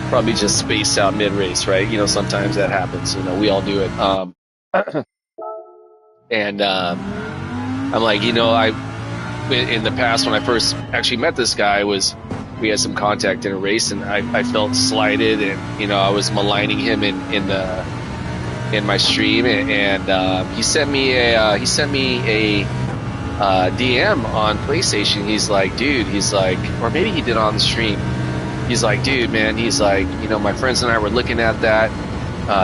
probably just spaced out mid-race, right? You know, sometimes that happens. You know, we all do it. And I'm like, you know, in the past when I first actually met this guy, we had some contact in a race, and I felt slighted, and you know, I was maligning him in my stream, and he sent me a DM on PlayStation. He's like, dude, or maybe he did on the stream. He's like, dude, man, he's like, you know, my friends and I were looking at that.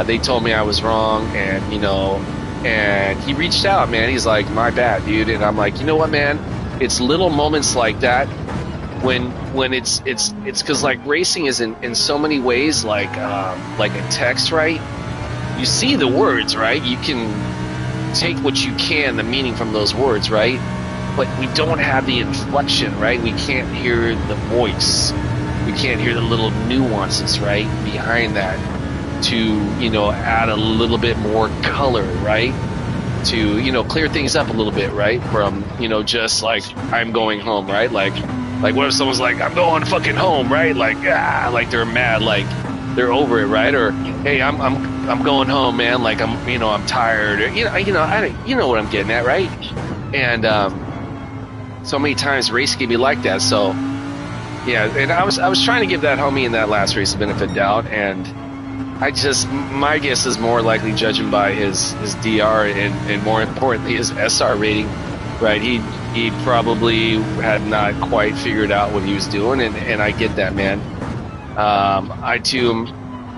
They told me I was wrong, and you know, and he reached out, man. He's like, my bad, dude. And I'm like, you know what, man? It's little moments like that when it's because like racing is in so many ways like a text, right? You see the words, right? You can take what you can, the meaning from those words, right? But we don't have the inflection, right? We can't hear the voice. We can't hear the little nuances, right, behind that to, you know, add a little bit more color, right? To, you know, clear things up a little bit, right? From, you know, just like, I'm going home, right? Like what if someone's like, I'm going fucking home, right? Like, like they're mad, like they're over it, right? Or, hey, I'm going home, man. Like I'm tired. Or, you know what I'm getting at, right? And so many times race can be like that. So yeah, and I was trying to give that homie in that last race the benefit of doubt, and my guess is more likely judging by his DR and more importantly his SR rating, right? He probably had not quite figured out what he was doing, and I get that, man. I too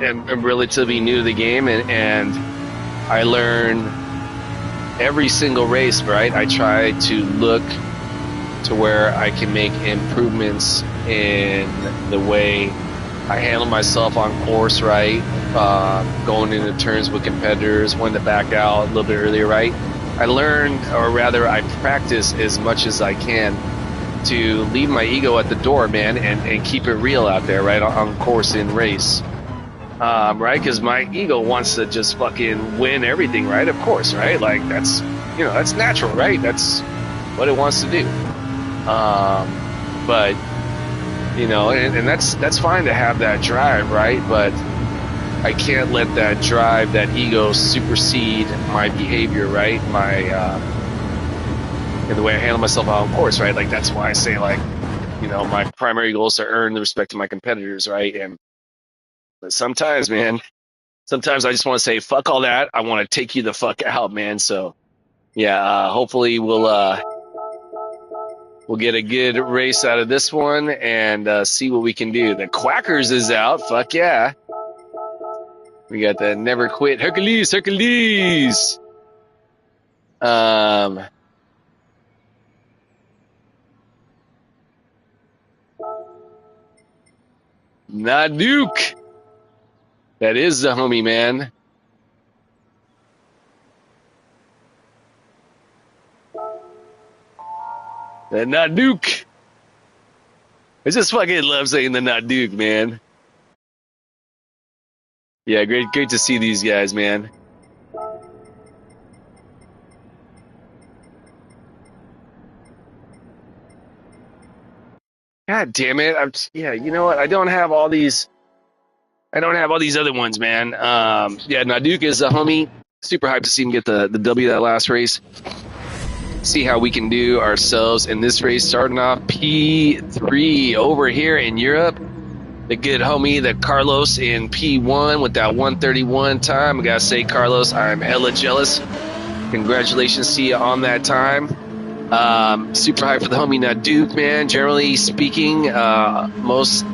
am relatively new to the game, and I learn every single race, right? I try to look to where I can make improvements in the way I handle myself on course, right? Going into turns with competitors, when to back out a little bit earlier, right? I learn, or rather I practice as much as I can to leave my ego at the door, man, and keep it real out there, right? On course in race. Right? Because my ego wants to just fucking win everything, right? Of course, right? Like that's natural, right? That's what it wants to do. But you know, and that's fine to have that drive, right? But I can't let that drive, that ego supersede my behavior, right? My, and the way I handle myself out on course, right? Like, that's why I say, like, you know, my primary goal is to earn the respect of my competitors, right? But sometimes, man, sometimes I just want to say, fuck all that. I want to take you the fuck out, man. So, yeah, hopefully we'll get a good race out of this one and see what we can do. The Quackers is out. Fuck yeah. We got the Never Quit Hercules. Naduke. That is the homie, man. The Naduke. I just fucking love saying the Naduke, man. Yeah, great to see these guys, man. God damn it! Yeah, you know what? I don't have all these other ones, man. Yeah, Naduke is a homie. Super hyped to see him get the W that last race. See how we can do ourselves in this race. Starting off P3 over here in Europe. The good homie, the Carlos in P1 with that 1:31 time. I gotta say, Carlos, I'm hella jealous. Congratulations to you on that time. Super hyped for the homie Naduke, man. Generally speaking, most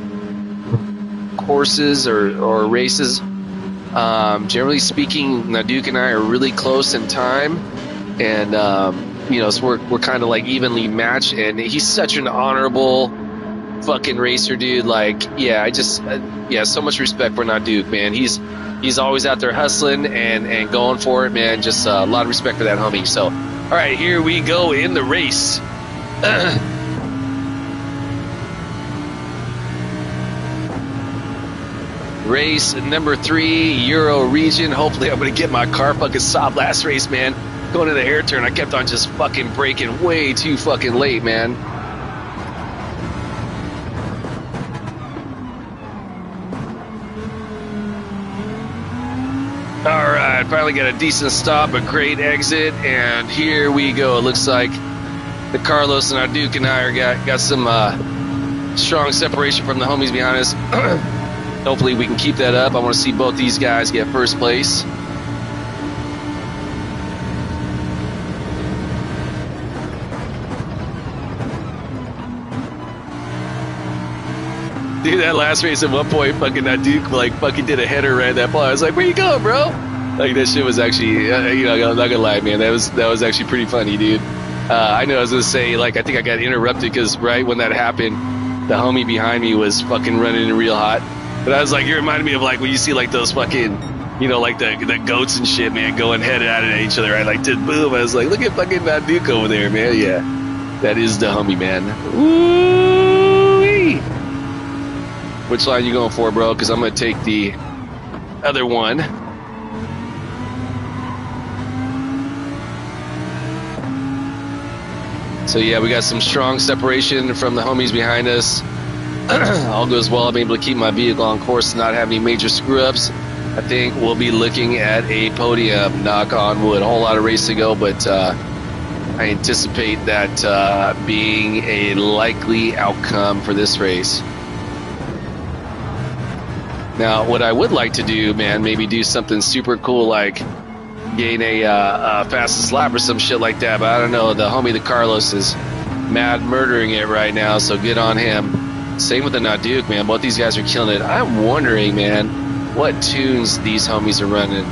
courses or races, generally speaking, Naduke and I are really close in time, and you know, so we're kind of like evenly matched. And he's such an honorable fucking racer, dude. Like, yeah, so much respect for Naduke, man. He's always out there hustling and going for it, man. Just a lot of respect for that homie. So, all right, here we go in the race. Race number 3, Euro region. Hopefully I'm going to get my car fucking soft. Last race, man, going to the hair turn, I kept on just fucking braking way too fucking late, man. All right, finally got a decent stop, a great exit, and here we go. It looks like the Carlos and Naduke and I got some strong separation from the homies behind us. Hopefully we can keep that up. I want to see both these guys get first place. Dude, that last race at one point, fucking Naduke like fucking did a header right at that ball. I was like, where you going, bro? Like, that shit was actually, you know, I'm not gonna lie, man. That was actually pretty funny, dude. I know I was gonna say, like, I think I got interrupted because right when that happened, the homie behind me was fucking running in real hot. But I was like, you reminded me of like when you see like those fucking, you know, like the goats and shit, man, going head at each other, right? Like, boom. I was like, look at fucking Naduke over there, man. Yeah, that is the homie, man. Woo-wee. Which line you going for, bro? Because I'm gonna take the other one. So yeah, we got some strong separation from the homies behind us. All goes well. I'm able to keep my vehicle on course and not have any major screw-ups. I think we'll be looking at a podium, knock on wood. A whole lot of race to go, but I anticipate that being a likely outcome for this race. Now, what I would like to do, man, maybe do something super cool like gain a fastest lap or some shit like that, but I don't know. The homie, the Carlos, is mad murdering it right now, so good on him. Same with the Naduke, man. Both these guys are killing it. I'm wondering, man, what tunes these homies are running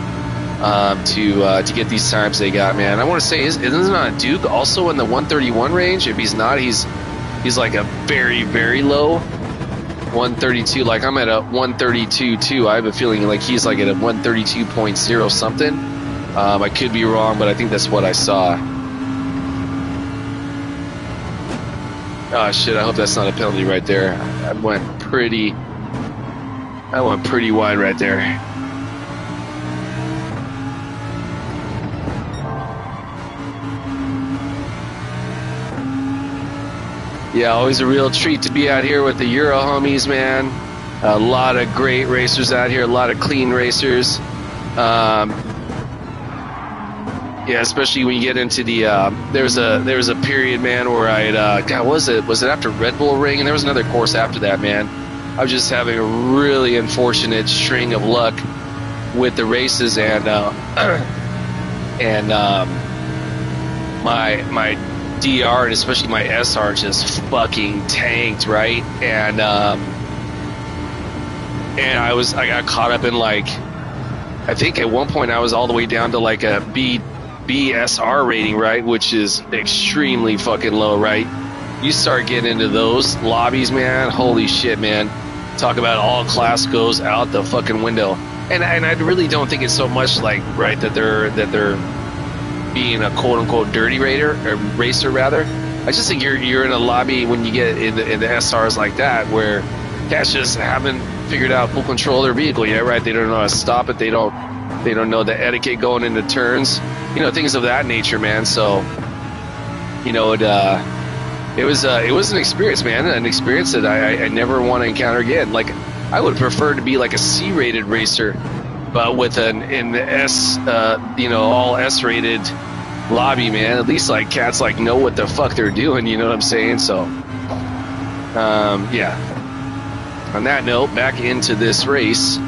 to get these times they got, man. I want to say, isn't Naduke also in the 131 range? If he's not, he's like a very, very low 132. Like, I'm at a 132 too. I have a feeling like he's like at a 132.0 something. I could be wrong, but I think that's what I saw. Oh shit, I hope that's not a penalty right there. I went pretty wide right there. Yeah, always a real treat to be out here with the Euro homies, man. A lot of great racers out here, a lot of clean racers. Yeah, especially when you get into the there was a period, man, where I'd God, was it after Red Bull Ring, and there was another course after that, man. I was just having a really unfortunate string of luck with the races, and my DR and especially my SR just fucking tanked, right? And I got caught up in, like, I think at one point I was all the way down to like a BSR rating, right? Which is extremely fucking low, right? You start getting into those lobbies, man. Holy shit, man. Talk about all class goes out the fucking window. And I really don't think it's so much like, right, that they're being a quote unquote dirty racer rather. I just think you're in a lobby when you get in the SRs like that, where cats just haven't figured out full control of their vehicle yet, right? They don't know how to stop it. They don't know the etiquette going into turns, things of that nature, man. So, it was an experience, man, an experience that I never want to encounter again. Like, I would prefer to be like a C-rated racer, but with in the S, all S-rated lobby, man. At least like cats like know what the fuck they're doing. You know what I'm saying? So, yeah. On that note, back into this race.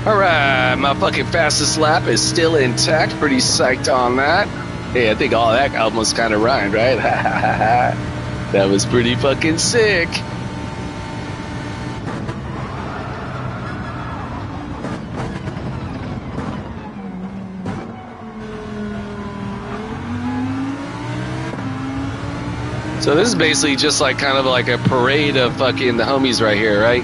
Alright, my fucking fastest lap is still intact. Pretty psyched on that. Hey, I think all that almost kind of rhymed, right? That was pretty fucking sick. So this is basically just like kind of like a parade of fucking the homies right here, right?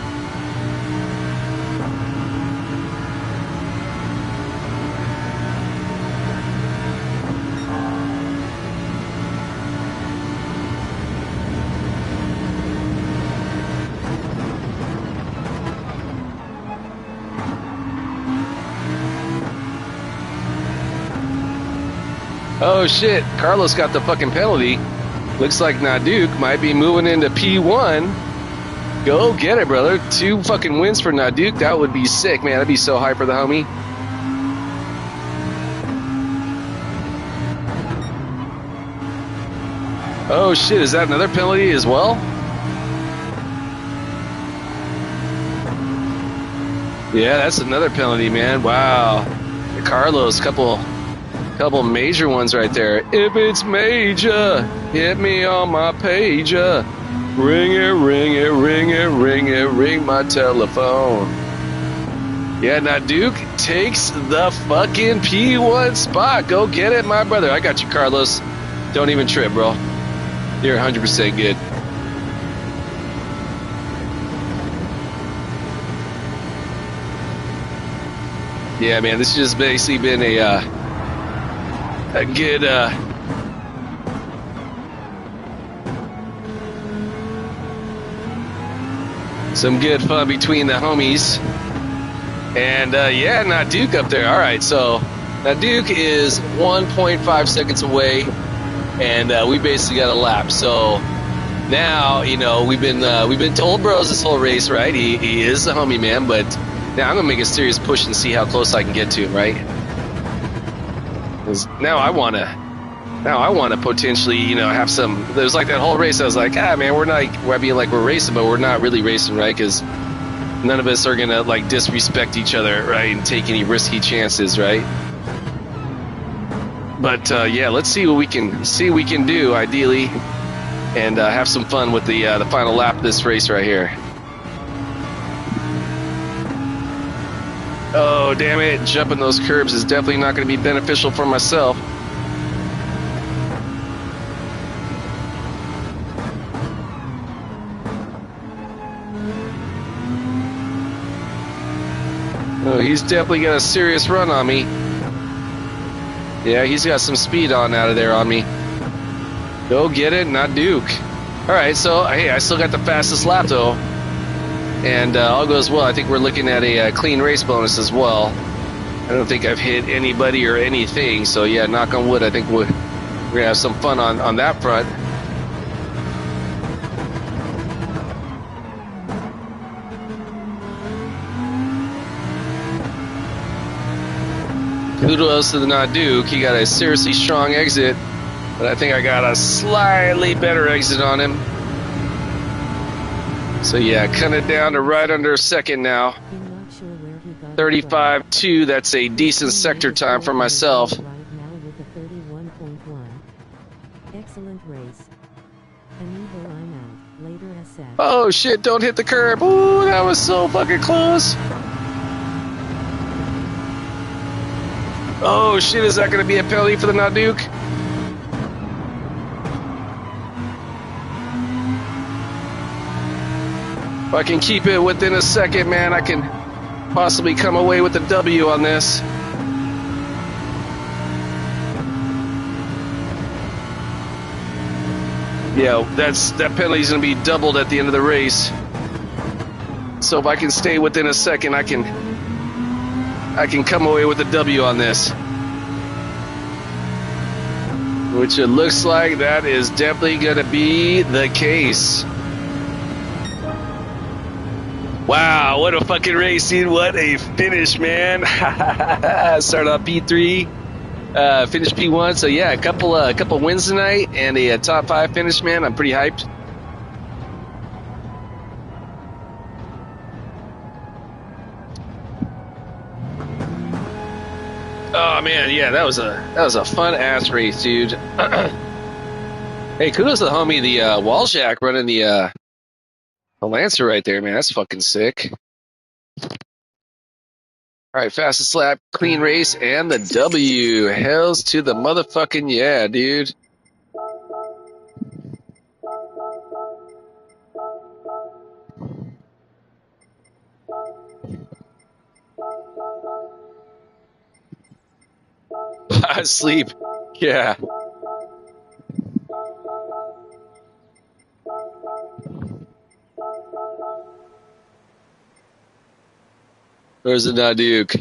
Oh shit, Carlos got the fucking penalty. Looks like Naduk might be moving into P1. Go get it, brother. 2 fucking wins for Naduk. That would be sick, man. That'd be so hype for the homie. Oh shit, is that another penalty as well? Yeah, that's another penalty, man. Wow. Carlos, couple major ones right there. If it's major, hit me on my pager. Ring it, ring it, ring it, ring it, ring my telephone. Yeah, now Duke takes the fucking P1 spot. Go get it, my brother. I got you, Carlos. Don't even trip, bro. You're 100% good. Yeah, man, this has just basically been a good some good fun between the homies. And yeah, Naduk up there. All right, so Naduk is 1.5 seconds away, and we basically got a lap. So now, we've been told bros this whole race, right? He is a homie, man, but now I'm gonna make a serious push and see how close I can get to him, right? Now I wanna potentially, have some. There's like that whole race. I was like, man, we're racing, but we're not really racing, right? Because none of us are gonna like disrespect each other, right, and take any risky chances, right? But yeah, let's see what we can do, ideally, and have some fun with the final lap of this race right here. Oh, damn it. Jumping those curbs is definitely not going to be beneficial for myself. Oh, he's definitely got a serious run on me. Yeah, he's got some speed on out of there on me. Go get it, not Duke. All right, so hey, I still got the fastest lap though, and all goes well. I think we're looking at a clean race bonus as well. I don't think I've hit anybody or anything, so yeah, knock on wood. I think we're gonna have some fun on that front. Kudos to the not Duke. He got a seriously strong exit, but I think I got a slightly better exit on him. So yeah, cut it down to right under a second now. 35.2, that's a decent sector time for myself. Right now with a 31.1. Excellent race. Amiibo, I'm out. Later as said. Oh shit, don't hit the curb. Ooh, that was so fucking close. Oh shit, is that gonna be a penalty for the not Duke? If I can keep it within a second, man, I can possibly come away with the W on this. Yeah, that penalty's gonna be doubled at the end of the race. So if I can stay within a second, I can come away with a W on this. Which it looks like that is definitely gonna be the case. Wow, what a fucking race, dude. What a finish, man. Start off P3, finish P1. So yeah, a couple wins tonight and a top 5 finish, man. I'm pretty hyped. Oh man, yeah, that was a fun ass race, dude. Hey, kudos to the homie, the Waljack running the Lancer right there, man. That's fucking sick. All right, fastest lap, clean race, and the W. Hells to the motherfucking yeah, dude. Sleep. Yeah. Where's the not Duke?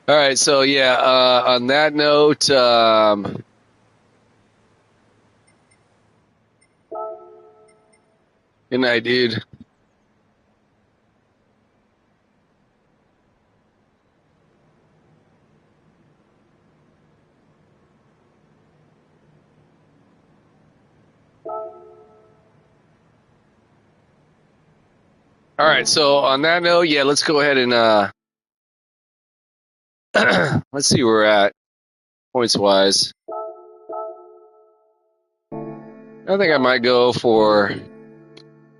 All right, so yeah, on that note, good night, dude. All right, so on that note, yeah, let's go ahead and let's see where we're at points wise. I think I might go for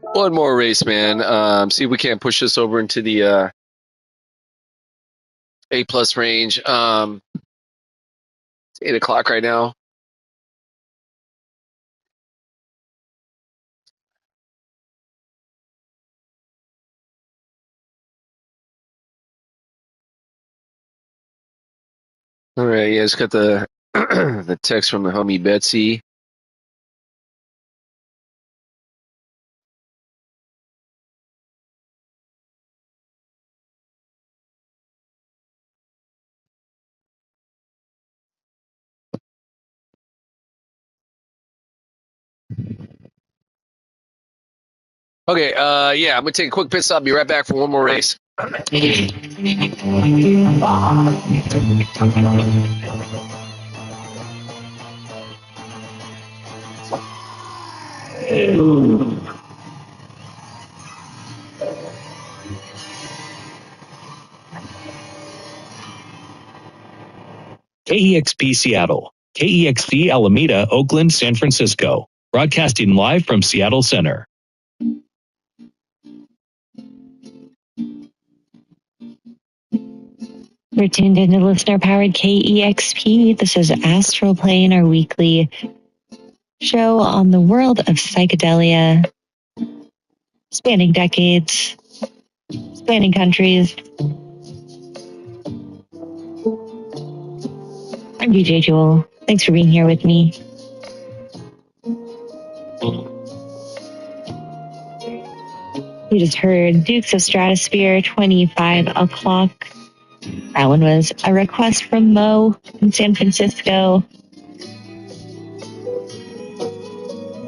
one more race, man. See if we can't push this over into the A+ range. It's 8 o'clock right now. All right, yeah, just got the the text from the homie Betsy. Okay, yeah, I'm gonna take a quick pit stop. Be right back for one more race. KEXP Seattle, KEXP Alameda, Oakland, San Francisco, broadcasting live from Seattle Center. You're tuned into listener-powered KEXP. This is Astral Plane, our weekly show on the world of psychedelia, spanning decades, planning countries. I'm DJ Jewel. Thanks for being here with me. We just heard Dukes of Stratosphere, 25 o'clock. That one was a request from Mo in San Francisco.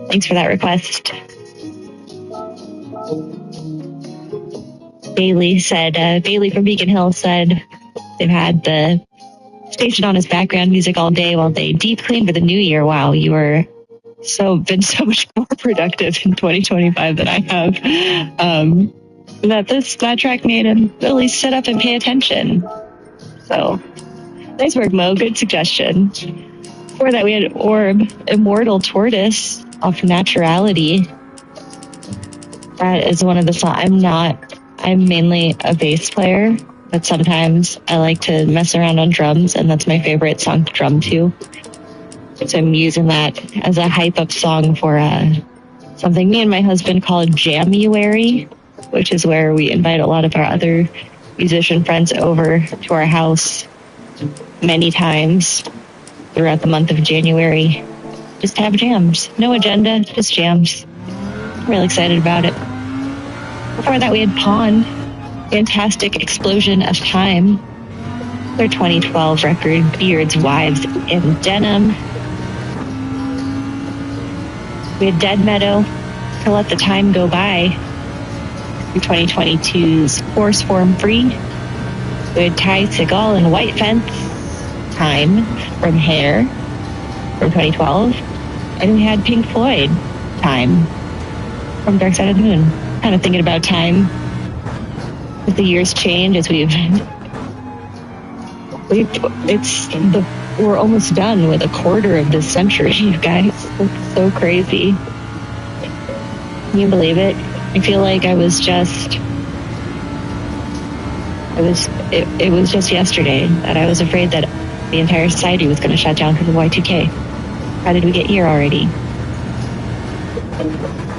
Thanks for that request. Bailey from Beacon Hill said they've had the station on as background music all day while they deep clean for the new year. Wow, you were been so much more productive in 2025 than I have. That track made him really sit up and pay attention. So nice work, Mo. Good suggestion. Before that, we had Orb, Immortal Tortoise off Naturality. That is one of the songs. I'm mainly a bass player, but sometimes I like to mess around on drums, and that's my favorite song to drum to. So I'm using that as a hype up song for something me and my husband call Jamuary, which is where we invite a lot of our other musician friends over to our house many times throughout the month of January. Just to have jams. No agenda, just jams. Really excited about it. Before that, we had Pawn, Fantastic Explosion of Time. Their 2012 record, Beards, Wives, and Denim. We had Dead Meadow, To Let the Time Go By. Your 2022's Force Form Free. We had Ty Segall and White Fence, Time, from Hair, from 2012. And we had Pink Floyd, Time, from Dark Side of the Moon. Kind of thinking about time as the years change, as we're almost done with a quarter of this century, you guys. It's so crazy. Can you believe it? I feel like it was just yesterday that I was afraid that the entire society was going to shut down because of Y2K. How did we get here already?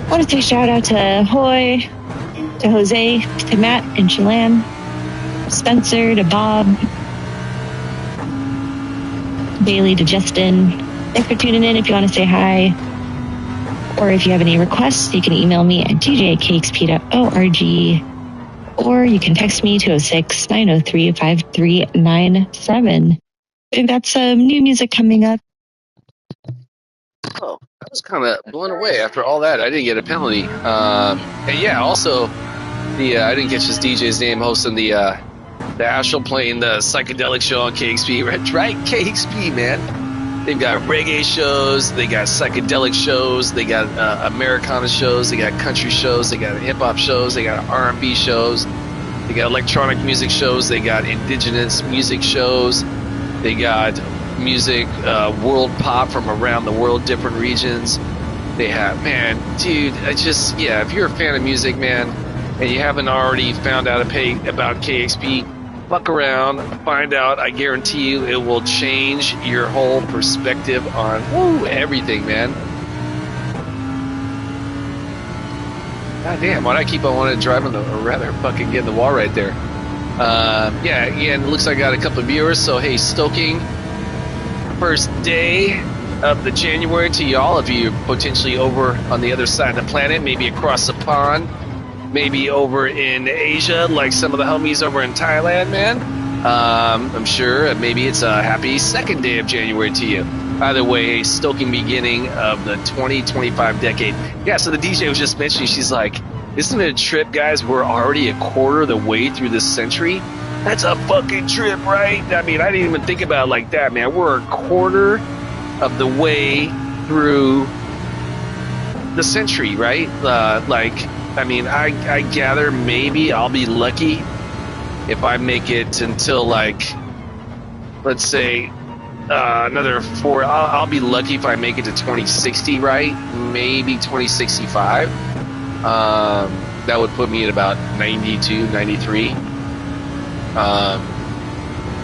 I want to say shout out to Hoy, to Jose, to Matt and Chelan, Spencer, to Bob, Bailey, to Justin. Thanks for tuning in. If you want to say hi, or if you have any requests, you can email me at dj@kxp.org, or you can text me 206-903-5397. We've got some new music coming up. Oh, I was kind of blown away after all that. I didn't get a penalty. And yeah, also, I didn't catch his DJ's name hosting the Astral playing the psychedelic show on KXP. Right? KXP, man. They've got reggae shows, they got psychedelic shows, they got Americana shows, they got country shows, they got hip-hop shows, they got R&B shows, they got electronic music shows, they got indigenous music shows, they got music, world pop from around the world, different regions. They have, man, dude, if you're a fan of music, man, and you haven't already found out about KXP, fuck around, find out. I guarantee you it will change your whole perspective on everything, man. God damn, why do I keep on wanting to drive on fucking get in the wall right there? And it looks like I got a couple of viewers, so hey, stoking. First day of the January to y'all, if you're potentially over on the other side of the planet, maybe across the pond, maybe over in Asia, like some of the homies over in Thailand, man. I'm sure maybe it's a happy second day of January to you. Either way, a stoking beginning of the 2025 decade. Yeah, so the DJ was just mentioning, she's like, isn't it a trip, guys? We're already a quarter of the way through this century. That's a fucking trip, right? I mean, I didn't even think about it like that, man. We're a quarter of the way through the century, right? I gather maybe I'll be lucky if I make it until, let's say, another 4. I'll be lucky if I make it to 2060, right? Maybe 2065. That would put me at about 92, 93.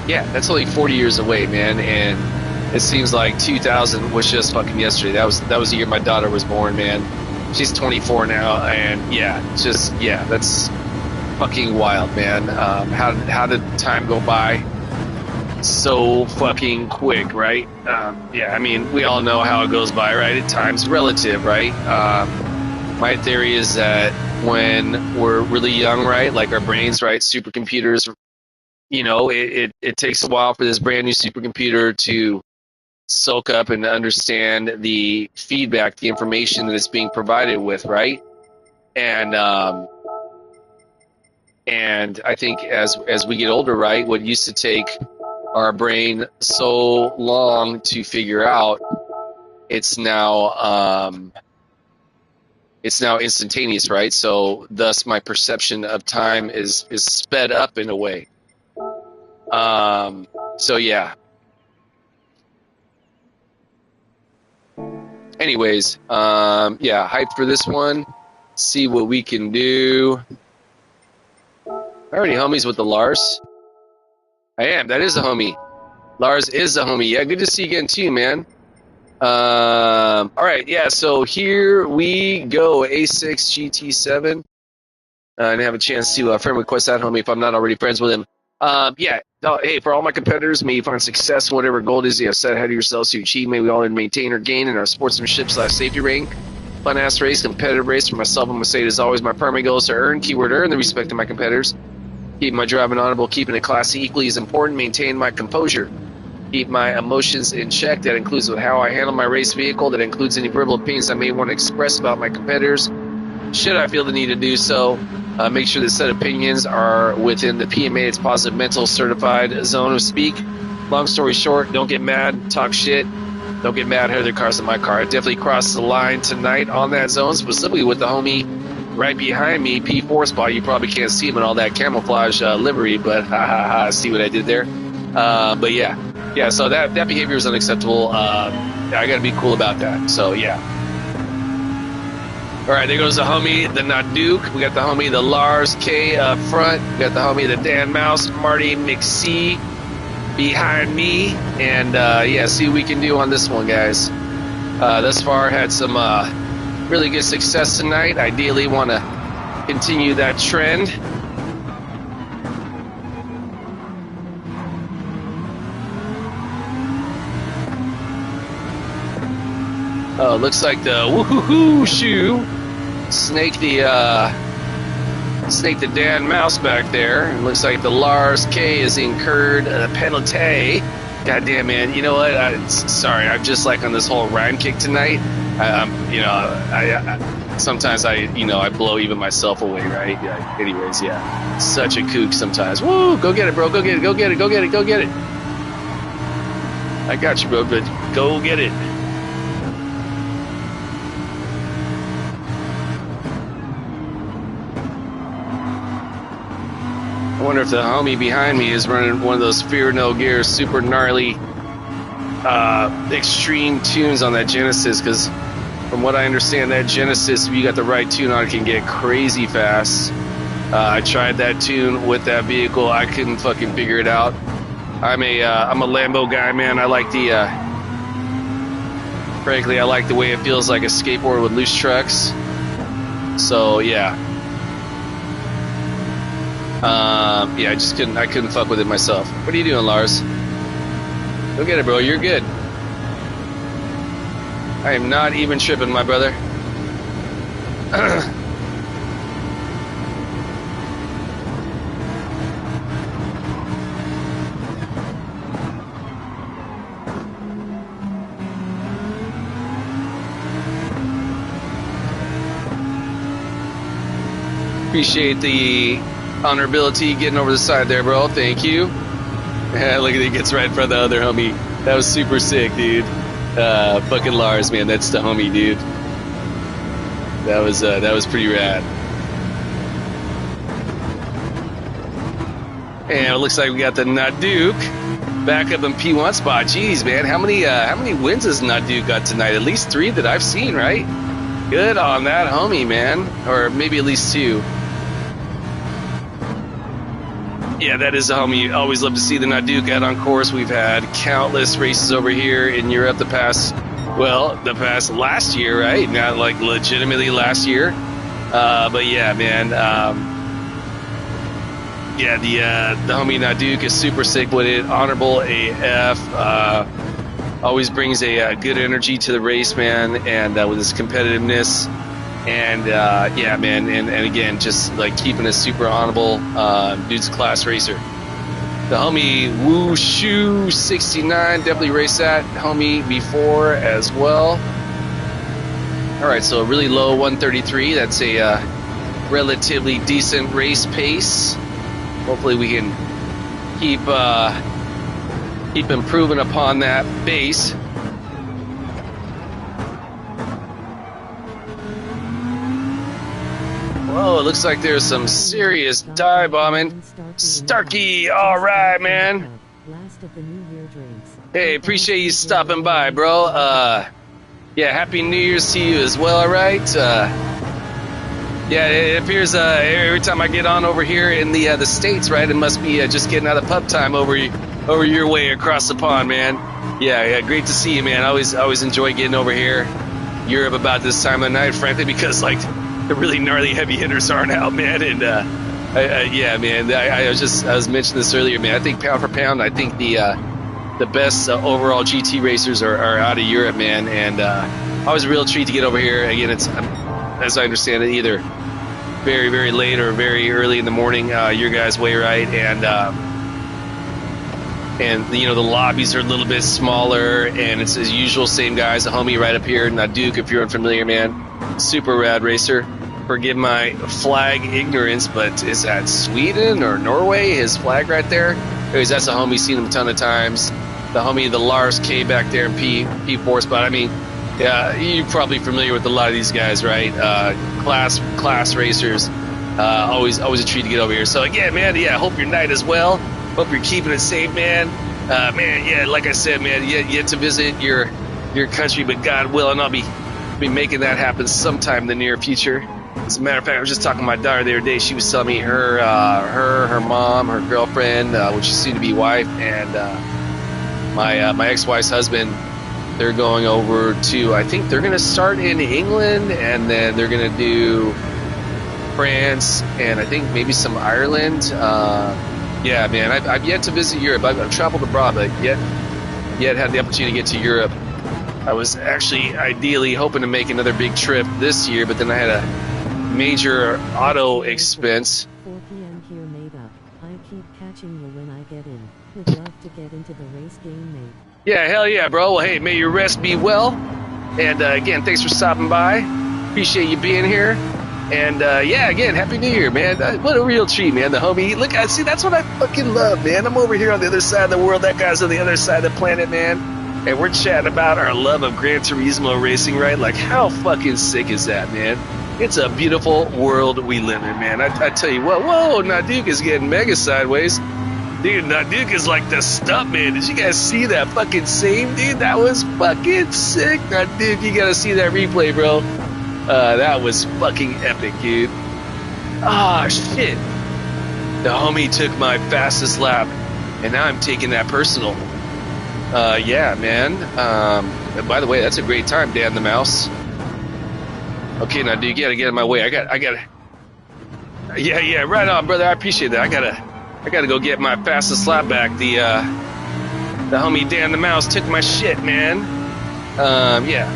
That's only 40 years away, man, and it seems like 2000 was just fucking yesterday. That was the year my daughter was born, man. She's 24 now, and that's fucking wild, man. How did time go by so fucking quick, right? Yeah, I mean, we all know how it goes by, right? Time's relative, right? My theory is that when we're really young, right, like our brains, right, supercomputers, you know, it takes a while for this brand new supercomputer to soak up and understand the feedback, the information that it's being provided with, right? And I think as we get older, right, what used to take our brain so long to figure out, it's now instantaneous, right? So thus my perception of time is sped up in a way. So yeah. Anyways, yeah, hyped for this one. See what we can do. Already homies with the Lars. I am. That is a homie. Lars is a homie. Yeah, good to see you again too, man. All right, yeah. So here we go. A6 GT7. I didn't have a chance to friend request that homie if I'm not already friends with him. Yeah. Hey, for all my competitors, may you find success in whatever goal it is you have set ahead of yourselves to achieve. May we all maintain or gain in our sportsmanship/safety rank. Fun ass race, competitive race for myself. I'm gonna say it is always my primary goal is to earn, keyword earn, the respect of my competitors. Keep my driving honorable, keeping it classy equally as important. Maintain my composure. Keep my emotions in check. That includes with how I handle my race vehicle. That includes any verbal opinions I may want to express about my competitors. Should I feel the need to do so, make sure that said opinions are within the PMA, it's positive mental certified zone of speak. Long story short, don't get mad, talk shit. Don't get mad, hear their cars in my car. I definitely crossed the line tonight on that zone, specifically with the homie right behind me, P4 spot. You probably can't see him in all that camouflage livery, but see what I did there? But yeah, so that behavior is unacceptable. I gotta be cool about that. So yeah. All right, there goes the homie, the Naduke. We got the homie, the Lars K up front. We got the homie, the Dan Mouse, Marty McC behind me. And yeah, see what we can do on this one, guys. Thus far, had some really good success tonight. Ideally, want to continue that trend. Oh, looks like the woohoo shoe snaked the Dan Mouse back there. It looks like the Lars K has incurred a penalty. Goddamn, man. You know what? Sorry, I'm just like on this whole rhyme kick tonight. Sometimes I blow even myself away, right? Yeah. Anyways, yeah. Such a kook sometimes. Woo! Go get it, bro. Go get it. Go get it. Go get it. Go get it. I got you, bro. But go get it. I wonder if the homie behind me is running one of those Fear No Gear super gnarly extreme tunes on that Genesis, because from what I understand, that Genesis, if you got the right tune on it, can get crazy fast. I tried that tune with that vehicle. I couldn't fucking figure it out. I'm a Lambo guy, man. I like frankly, I like the way it feels like a skateboard with loose trucks. So yeah. Yeah, I couldn't fuck with it myself. What are you doing, Lars? Go get it, bro. You're good. I am not even tripping, my brother. Appreciate the honorability getting over the side there, bro. Thank you. Yeah, look at it, gets right in front of the other homie. That was super sick, dude. Fucking Lars, man, that's the homie, dude. That was pretty rad. And it looks like we got the Naduke back up in P1 spot. Jeez, man, how many wins has Naduke got tonight? At least 3 that I've seen, right? Good on that homie, man. Or maybe at least 2. Yeah, that is a homie. Always love to see the Naduke out on course. We've had countless races over here in Europe the past last year, right? Not like legitimately last year. But yeah, man, yeah, the homie Naduk is super sick with it. Honorable AF. Always brings a good energy to the race, man, and with his competitiveness. And yeah, man, and again, just like keeping it super honorable. Dude's a class racer. The homie Wushu 69 definitely raced that homie before as well. All right, so a really low 133. That's a relatively decent race pace. Hopefully we can keep improving upon that base. Whoa, it looks like there's some serious dive bombing. Starkey, all right, man. Hey, appreciate you stopping by, bro. Yeah, happy New Year's to you as well, all right? Yeah, it appears every time I get on over here in the States, right, it must be just getting out of pub time over your way across the pond, man. Yeah, great to see you, man. I always enjoy getting over here. Europe about this time of night, frankly, because, like, the really gnarly heavy hitters aren't out, man, and yeah, man. I was mentioning this earlier, man. I think pound for pound, I think the best overall GT racers are out of Europe, man. And always a real treat to get over here. Again, it's as I understand it, either very very late or very early in the morning, your guys' way, right? And you know the lobbies are a little bit smaller, and it's as usual same guys. A homie right up here, Naduk, if you're unfamiliar, man, super rad racer. Forgive my flag ignorance, but is that Sweden or Norway? His flag right there. Anyways, that's a homie. Seen him a ton of times. The homie, the Lars K back there in P4 spot. I mean, yeah, you're probably familiar with a lot of these guys, right? Class racers. Always a treat to get over here. So again, man, yeah, hope your night as well. Hope you're keeping it safe, man. Man, yeah, like I said, man, yet to visit your country, but God willing, I'll be making that happen sometime in the near future. As a matter of fact, I was just talking to my daughter the other day. She was telling me her mom, her girlfriend, which is soon to be wife, and my ex-wife's husband. They're going over to, I think they're going to start in England, and then they're going to do France, and I think maybe some Ireland. Yeah, man, I've yet to visit Europe. I've traveled abroad, but yet had the opportunity to get to Europe. I was actually ideally hoping to make another big trip this year, but then I had a major auto expense. 4 p.m. here made up. I keep catching you when I get in. Would love to get into the race game, mate. Yeah, hell yeah, bro. Well, hey, may your rest be well. And again, thanks for stopping by. Appreciate you being here. And yeah, again, Happy New Year, man. What a real treat, man. The homie. Look, see, that's what I fucking love, man. I'm over here on the other side of the world. That guy's on the other side of the planet, man. And we're chatting about our love of Gran Turismo racing, right? Like, how fucking sick is that, man? It's a beautiful world we live in, man. I tell you what, whoa, Naduk is getting mega sideways. Dude, Naduk is like the stunt man. Did you guys see that fucking save, dude? That was fucking sick. Naduk, you gotta see that replay, bro. That was fucking epic, dude. Ah, shit. The homie took my fastest lap, and now I'm taking that personal. Yeah, man. And by the way, that's a great time, Dan the Mouse. Okay, now, dude, you gotta get in my way. I gotta. Yeah, right on, brother. I appreciate that. I gotta go get my fastest lap back. The homie Dan the Mouse took my shit, man. Yeah.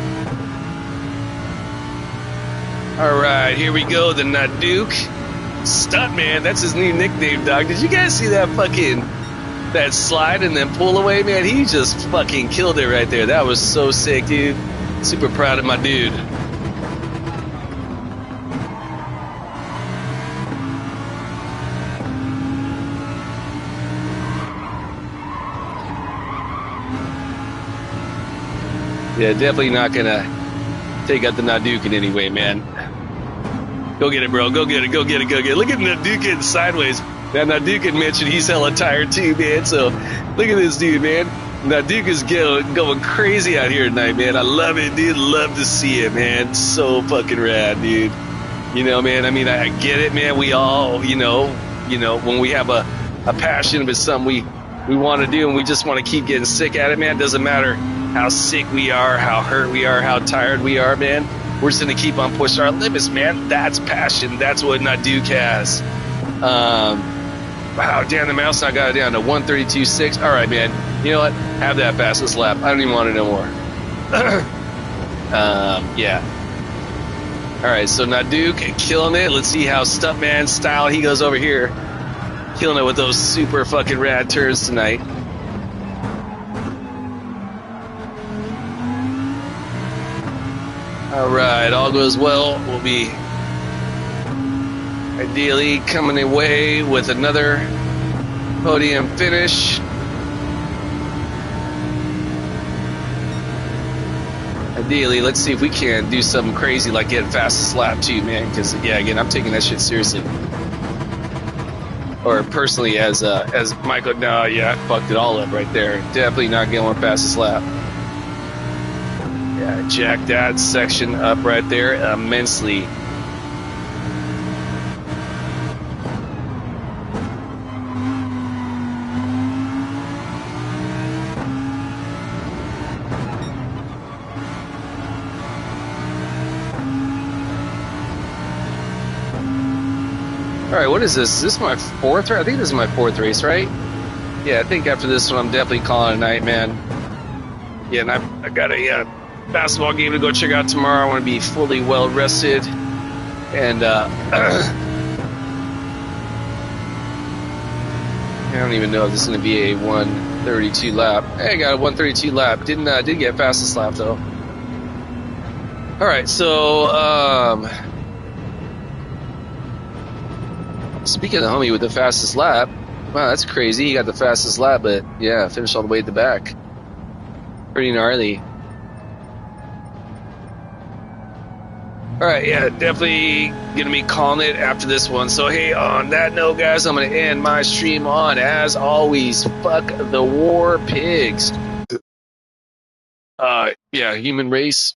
All right, here we go. The Naduk Stuntman. That's his new nickname, dog. Did you guys see that slide and then pull away, man? He just fucking killed it right there. That was so sick, dude. Super proud of my dude. Yeah, definitely not gonna take out the Naduk in any way, man. Go get it, bro. Go get it. Look at Naduk getting sideways. Now, Naduk had mentioned he's hella tired too, man. So, look at this dude, man. Naduk is going crazy out here tonight, man. I love it, dude. Love to see it, man. So fucking rad, dude. You know, man. I mean, I get it, man. We all, you know, when we have a passion, if it's something we want to do and we just want to keep getting sick at it, man. It doesn't matter how sick we are, how hurt we are, how tired we are, man. We're just going to keep on pushing our limits, man. That's passion. That's what Naduk has. Wow, damn, the mouse, I got it down to 132.6. All right, man. You know what? Have that fastest lap. I don't even want to know more. Yeah. All right, so Naduk killing it. Let's see how Stuntman style he goes over here. Killing it with those super fucking rad turns tonight. All right, all goes well. We'll be ideally coming away with another podium finish. Ideally, let's see if we can do something crazy like get fastest lap too, man. Because yeah, again, I'm taking that shit seriously. Or personally, as Michael, no, yeah, I fucked it all up right there. Definitely not going fastest lap. Yeah, jack that section up right there immensely. All right, what is this? Is this my fourth race? I think this is my fourth race, right? Yeah, I think after this one, I'm definitely calling it a night, man. Yeah, and I got a basketball game to go check out tomorrow. I want to be fully well rested. And I don't even know if this is going to be a 132 lap. Hey, I got a 132 lap. Did get fastest lap, though. All right, so... Speaking of the homie with the fastest lap, wow, that's crazy. He got the fastest lap, but yeah, finished all the way at the back. Pretty gnarly. All right, yeah, definitely gonna be calling it after this one. So hey, on that note, guys, I'm gonna end my stream on, as always, fuck the war pigs. Yeah, human race,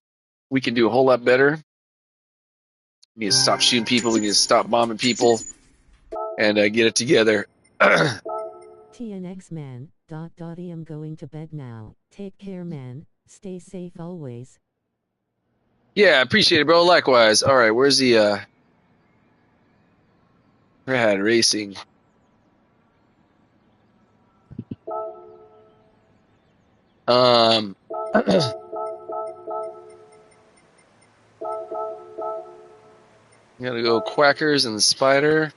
we can do a whole lot better. We need to stop shooting people. We need to stop bombing people. And get it together. TNX man, I'm going to bed now. Take care, man. Stay safe always. Yeah, appreciate it, bro. Likewise. All right, where's the Rad Racing? Gotta go Quackers and the Spider.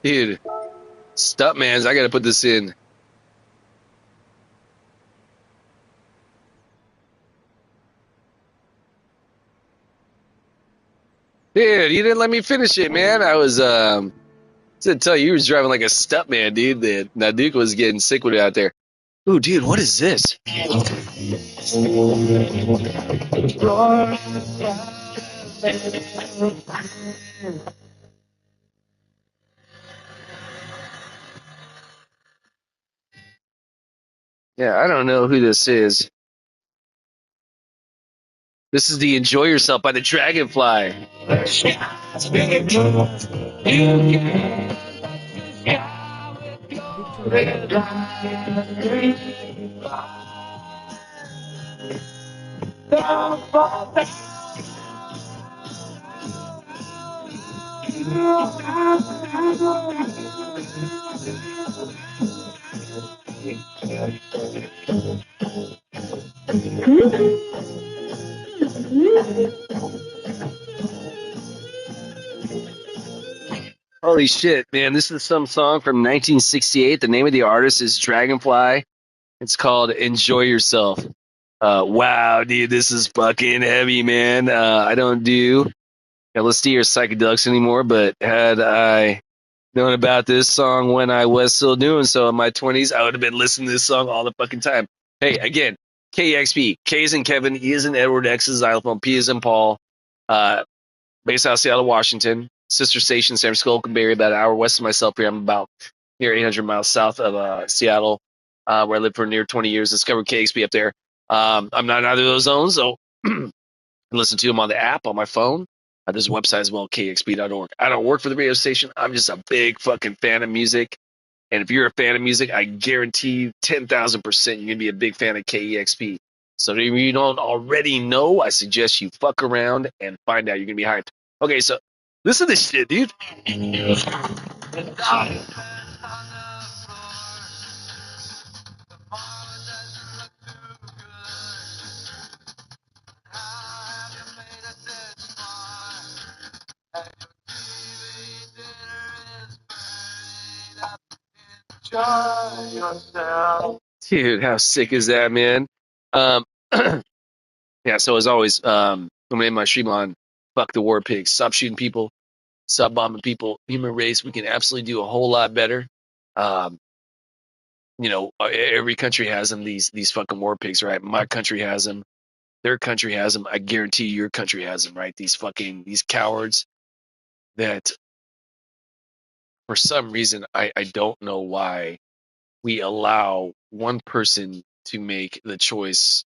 Dude, Stuntmans, I gotta put this in. Dude, you didn't let me finish it, man. I was, to tell you, he was driving like a stuntman, dude. That Naduk was getting sick with it out there. Ooh, dude, what is this? Yeah, I don't know who this is. This is the Enjoy Yourself by the Dragonfly. Holy shit, man. This is some song from 1968. The name of the artist is Dragonfly. It's called Enjoy Yourself. Wow, dude, this is fucking heavy, man. I don't do LSD or psychedelics anymore, but had I known about this song when I was still doing so in my 20s, I would have been listening to this song all the fucking time. Hey, again, KEXP. K is in Kevin, E is in Edward, X is xylophone, P is in Paul. Based out of Seattle, Washington. Sister station, San Francisco, Oakland Bay, about an hour west of myself here. I'm about near 800 miles south of Seattle, where I lived for near 20 years. Discovered KXP up there. I'm not in either of those zones, so listen to them on the app on my phone. There's a website as well, kxp.org. I don't work for the radio station. I'm just a big fucking fan of music. And if you're a fan of music, I guarantee you 10,000% you're going to be a big fan of KEXP. So if you don't already know, I suggest you fuck around and find out. You're going to be hyped. Okay, so Listen to this shit, dude. Dude, how sick is that, man? Um, yeah. So as always, I'm gonna end my stream on "Fuck the War Pigs." Stop shooting people. Stop bombing people. Human race. We can absolutely do a whole lot better. Um, every country has them. These fucking war pigs, right? My country has them. Their country has them. I guarantee your country has them, right? These cowards that for some reason I don't know why we allow one person to make the choice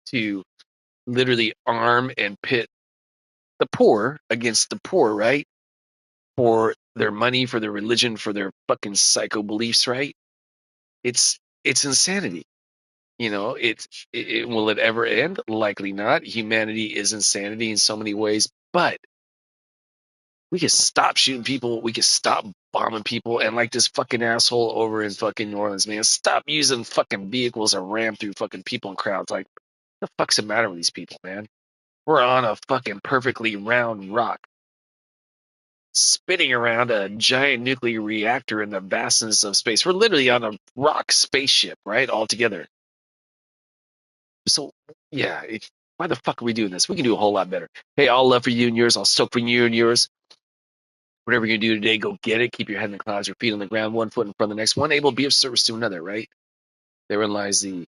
to literally arm and pit the poor against the poor, right? For their money, for their religion, for their fucking psycho beliefs, right? It's insanity. Will it ever end? Likely not. Humanity is insanity in so many ways, but we can stop shooting people. We can stop bombing people. And like this fucking asshole over in fucking New Orleans, man, stop using fucking vehicles to ram through fucking people and crowds. Like, what the fuck's the matter with these people, man? We're on a fucking perfectly round rock, spinning around a giant nuclear reactor in the vastness of space. We're literally on a rock spaceship, right? All together. So, yeah, why the fuck are we doing this? We can do a whole lot better. Hey, all love for you and yours. I'll soak for you and yours. Whatever you do today, go get it. Keep your head in the clouds, your feet on the ground, one foot in front of the next. One able to be of service to another, right? Therein lies the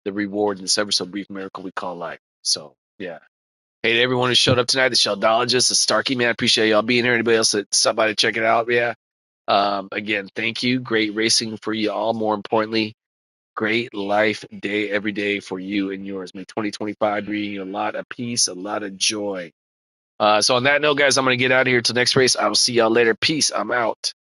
reward in this ever so brief miracle we call life. So, yeah. Hey, to everyone who showed up tonight, the Sheldologist, the Starkey, man, I appreciate y'all being here. Anybody else that stopped by to check it out, yeah. Again, thank you. Great racing for you all. More importantly, great life day every day for you and yours. May 2025 bring you a lot of peace, a lot of joy. So on that note, guys, I'm going to get out of here till next race. I will see y'all later. Peace. I'm out.